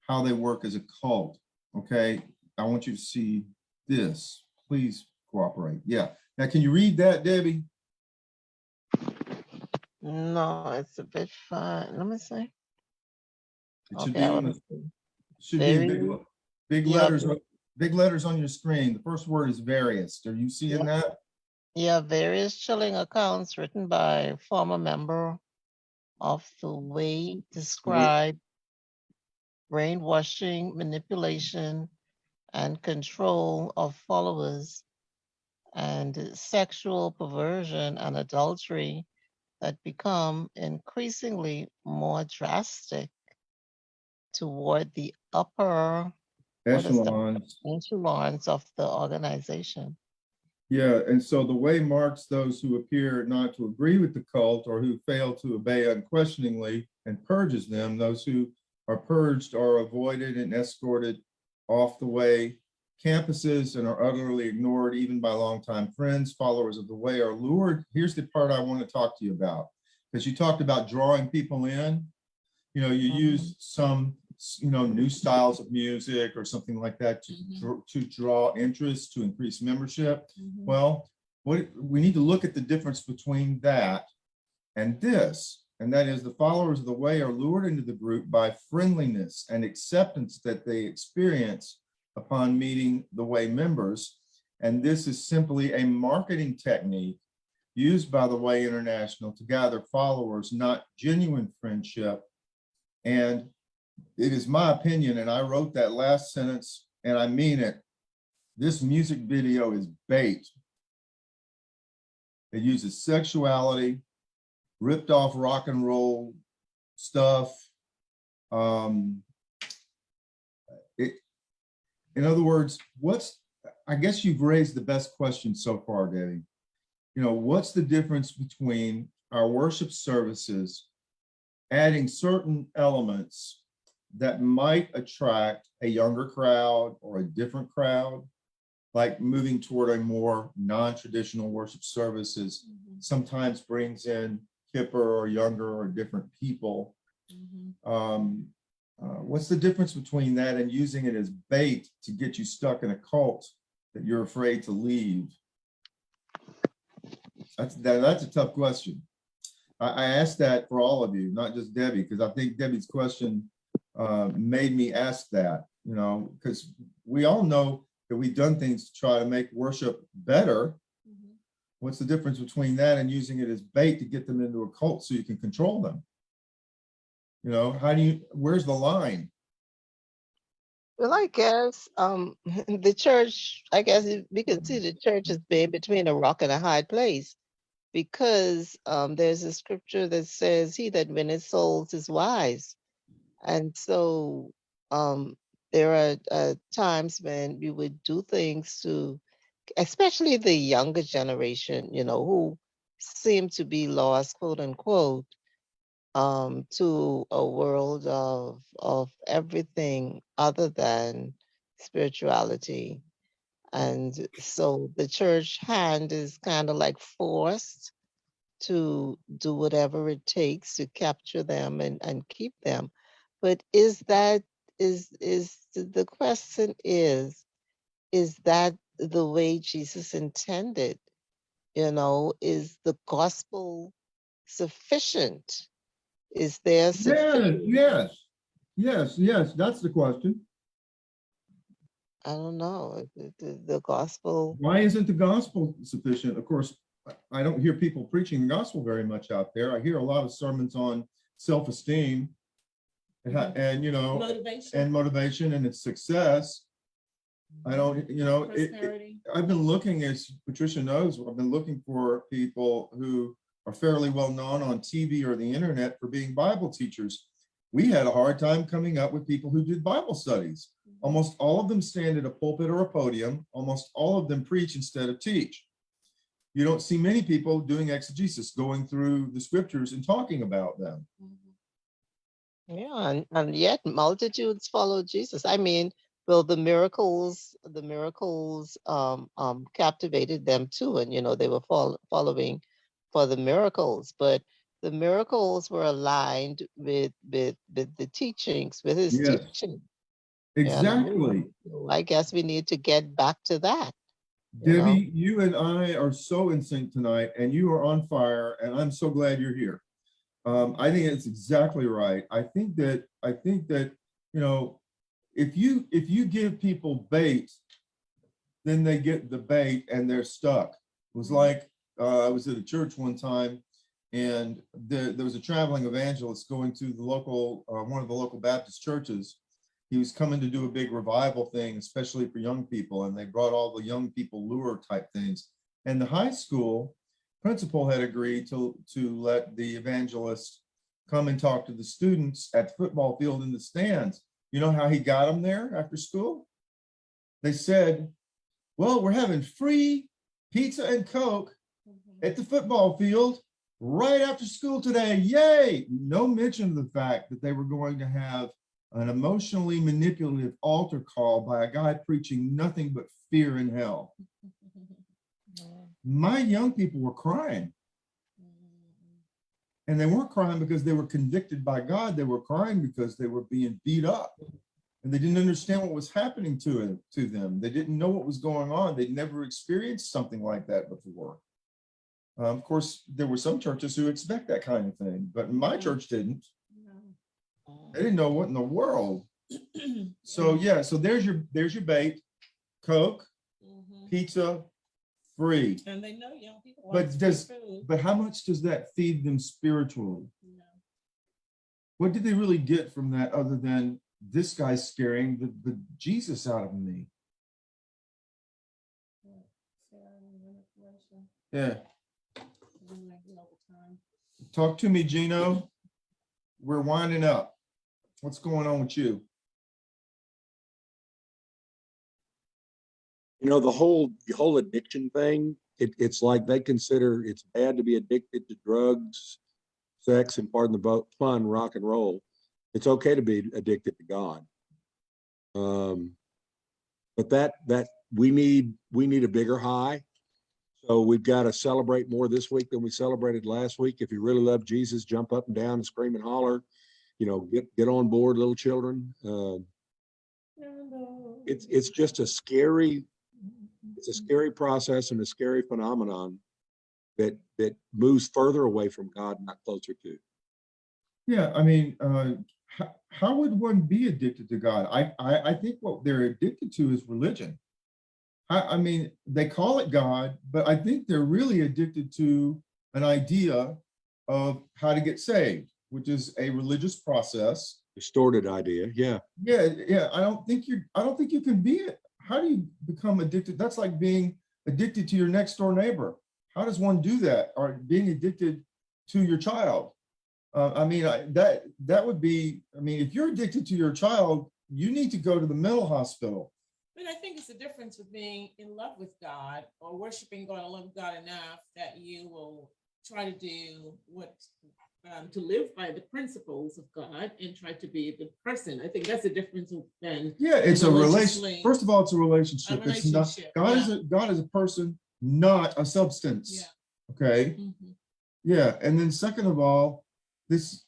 how they work as a cult. Okay, I want you to see this. Please cooperate. Yeah. Now, can you read that, Debbie? No, it's a bit fine. Let me see. It should Okay, I be want to see. in Very, big yeah, letters. Big letters on your screen. The first word is various. Are you seeing that? yeah, various chilling accounts written by former member of the way describe brainwashing, manipulation, and control of followers, and sexual perversion and adultery that become increasingly more drastic toward the upper Echelons. echelons of the organization. Yeah, and so the way marks those who appear not to agree with the cult or who fail to obey unquestioningly, and purges them. Those who are purged are avoided and escorted off the way campuses and are utterly ignored even by longtime friends. Followers of the way are lured. Here's the part I want to talk to you about, because you talked about drawing people in. You know, you use some, you know, new styles of music or something like that to draw interest, to increase membership. Well, what we need to look at the difference between that and this, and that is the followers of the way are lured into the group by friendliness and acceptance that they experience upon meeting the way members. And this is simply a marketing technique used by the Way International to gather followers, not genuine friendship. And it is my opinion, and I wrote that last sentence and I mean it, this music video is bait. It uses sexuality, ripped off rock and roll stuff. In other words, I guess you've raised the best question so far, Debbie. You know, what's the difference between our worship services adding certain elements that might attract a younger crowd or a different crowd, like moving toward a more non-traditional worship services, sometimes brings in hipper or younger or different people. What's the difference between that and using it as bait to get you stuck in a cult that you're afraid to leave? That's a tough question. I asked that for all of you, not just Debbie, because I think Debbie's question made me ask that, you know, because we all know that we've done things to try to make worship better. What's the difference between that and using it as bait to get them into a cult so you can control them? You know, where's the line? Well, I guess the church, I guess we can see the church has been between a rock and a hard place, because there's a scripture that says, he that winneth souls is wise. And so there are times when we would do things to, especially the younger generation, you know, who seem to be lost, quote unquote, to a world of everything other than spirituality. And so the church hand is kind of like forced to do whatever it takes to capture them and keep them. But is the question is that the way Jesus intended? You know, is the gospel sufficient? Is there sufficient? Yes, that's the question. I don't know. The gospel. Why isn't the gospel sufficient? Of course, I don't hear people preaching the gospel very much out there. I hear a lot of sermons on self-esteem and you know, motivation and its success. I don't, you know, I've been looking, as Patricia knows, I've been looking for people who are fairly well known on TV or the internet for being Bible teachers. We had a hard time coming up with people who did Bible studies. Almost all of them stand at a pulpit or a podium. Almost all of them preach instead of teach. You don't see many people doing exegesis, going through the scriptures and talking about them. Yeah, and yet multitudes follow Jesus. I mean, well, the miracles captivated them too, and they were following for the miracles, but the miracles were aligned with the teachings, with his Yes, teaching. exactly. I guess we need to get back to that. Debbie, you and I are so in sync tonight, and you are on fire, and I'm so glad you're here. I think it's exactly right. I think that if you give people bait, then they get the bait and they're stuck. It was like I was at a church one time, and there was a traveling evangelist going to the local one of the local Baptist churches. He was coming to do a big revival thing, especially for young people, and they brought all the young people lure type things. And the high school principal had agreed to let the evangelist come and talk to the students at the football field in the stands. You know how he got them there after school? They said, well, we're having free pizza and Coke at the football field right after school today. Yay! No mention of the fact that they were going to have an emotionally manipulative altar call by a guy preaching nothing but fear and hell. My young people were crying. And they weren't crying because they were convicted by God. They were crying because they were being beat up. And they didn't understand what was happening to them. They didn't know what was going on. They'd never experienced something like that before. Of course, there were some churches who expect that kind of thing, but my church didn't. They didn't know what in the world. So yeah, so there's your bait, Coke, pizza, free. And they know young people. But how much does that feed them spiritually? No. What did they really get from that other than this guy's scaring the Jesus out of me? Yeah. Talk to me, Gino. We're winding up. What's going on with you? The whole addiction thing, it's like they consider it's bad to be addicted to drugs, sex, and pardon the pun, rock and roll. It's okay to be addicted to God. But that we need a bigger high. So we've got to celebrate more this week than we celebrated last week. If you really love Jesus, jump up and down and scream and holler. Get on board, little children. It's just a scary process and a scary phenomenon that moves further away from God, not closer to. Yeah, I mean, how would one be addicted to God? I think what they're addicted to is religion. I mean, they call it God, but I think they're really addicted to an idea of how to get saved, which is a religious process. Distorted idea, yeah. Yeah. I don't think you can be it. How do you become addicted? That's like being addicted to your next door neighbor. How does one do that? Or being addicted to your child? That would be. I mean, if you're addicted to your child, you need to go to the mental hospital. But I think it's the difference with being in love with God or worshiping God, love God enough that you will try to do to live by the principles of God and try to be the person. I think that's the difference than it's a relationship. First of all, it's a relationship. It's not God is a person, not a substance. Yeah. Okay. Mm-hmm. Yeah, and then second of all, this,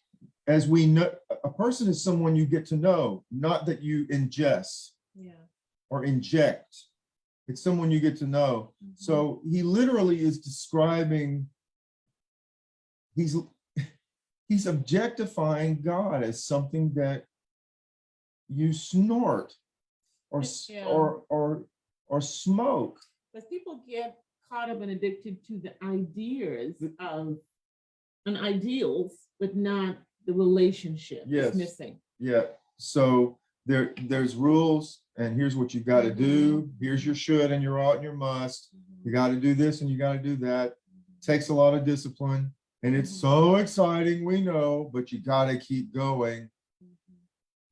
as we know, a person is someone you get to know, not that you ingest. Yeah. Or inject. It's someone you get to know. Mm-hmm. So he literally is describing, he's objectifying God as something that you snort or smoke. But people get caught up and addicted to the ideas of and ideals, but not the relationship. Yes. It's missing. Yeah. So there's rules, and here's what you got to do. Here's your should and your ought and your must. You got to do this and you got to do that. Takes a lot of discipline. And it's so exciting, we know, but you gotta keep going.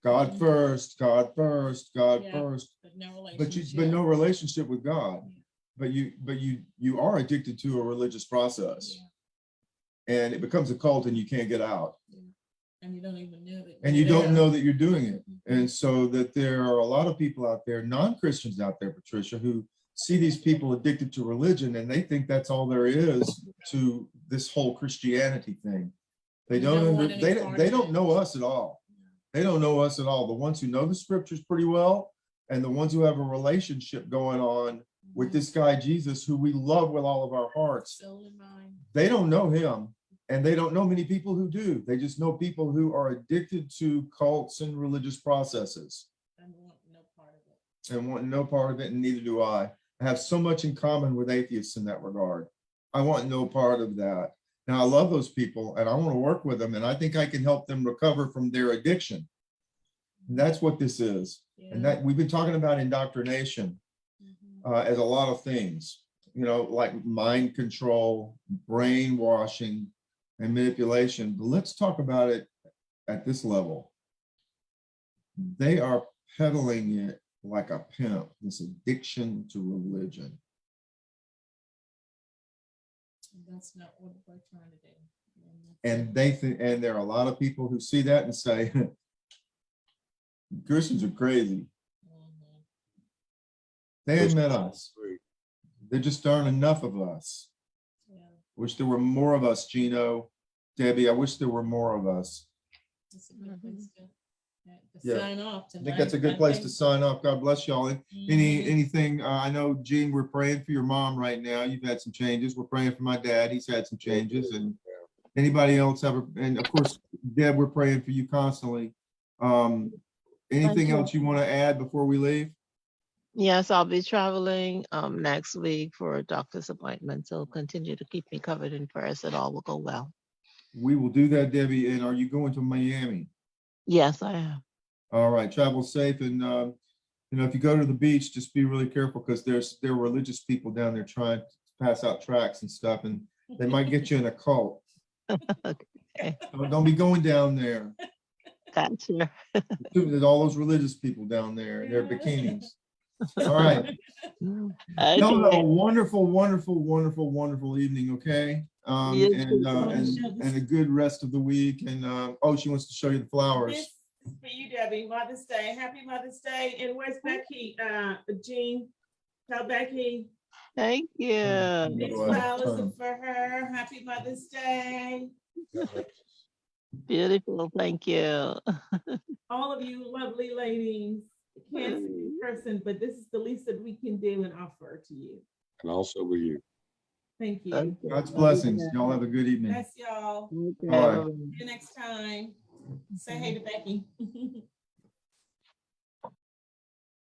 God first, God first, God Yeah. first. But no But no relationship with God. But you are addicted to a religious process. And it becomes a cult and you can't get out. And you don't even know that. And you don't know that you're doing it. And so that there are a lot of people out there, non-Christians out there, Patricia, who see these people addicted to religion and they think that's all there is to this whole Christianity thing. They they don't know us at all. They don't know us at all. The ones who know the scriptures pretty well and the ones who have a relationship going on with this guy Jesus, who we love with all of our hearts, Soul and mind. they don't know him. And they don't know many people who do. They just know people who are addicted to cults and religious processes. And want no part of it. And want no part of it, and neither do I. I have so much in common with atheists in that regard. I want no part of that. Now, I love those people and I want to work with them, and I think I can help them recover from their addiction. And that's what this is. And that we've been talking about indoctrination as a lot of things, you know, like mind control, brainwashing, and manipulation. But let's talk about it at this level. They are peddling it like a pimp, this addiction to religion. And that's not what we're trying to do. And they think, and there are a lot of people who see that and say, Christians are crazy. They ain't met us. There just aren't enough of us. Wish there were more of us, Gino, Debbie. I wish there were more of us. That's a good place to Yeah. sign off I tonight. think that's a good place to sign off. God bless y'all. Anything, I know, Gene, we're praying for your mom right now. You've had some changes. We're praying for my dad. He's had some changes. And anybody else and of course, Deb, we're praying for you constantly. Anything else you want to add before we leave? Yes, I'll be traveling next week for a doctor's appointment. So continue to keep me covered in prayers that all will go well. We will do that, Debbie. And are you going to Miami? Yes, I am. All right, travel safe. And you know, if you go to the beach, just be really careful, because there are religious people down there trying to pass out tracts and stuff, and they might get you in a cult. Okay. So don't be going down there. Gotcha. There's all those religious people down there in their bikinis. All right. Okay. Y'all have a wonderful, wonderful, wonderful, wonderful evening, okay? You And a good rest of the week. And oh, she wants to show you the flowers. This is for you, Debbie. Mother's Day. Happy Mother's Day. And where's Becky? Jean, tell Becky. Thank you. These flowers are for her. Happy Mother's Day. Beautiful. Thank you. All of you lovely ladies. I can't see in person, but this is the least that we can do and offer to you. And also with you. Thank you. God's blessings. Y'all have a good evening. Bless y'all. Okay. All right. See you next time. Say hey to Becky.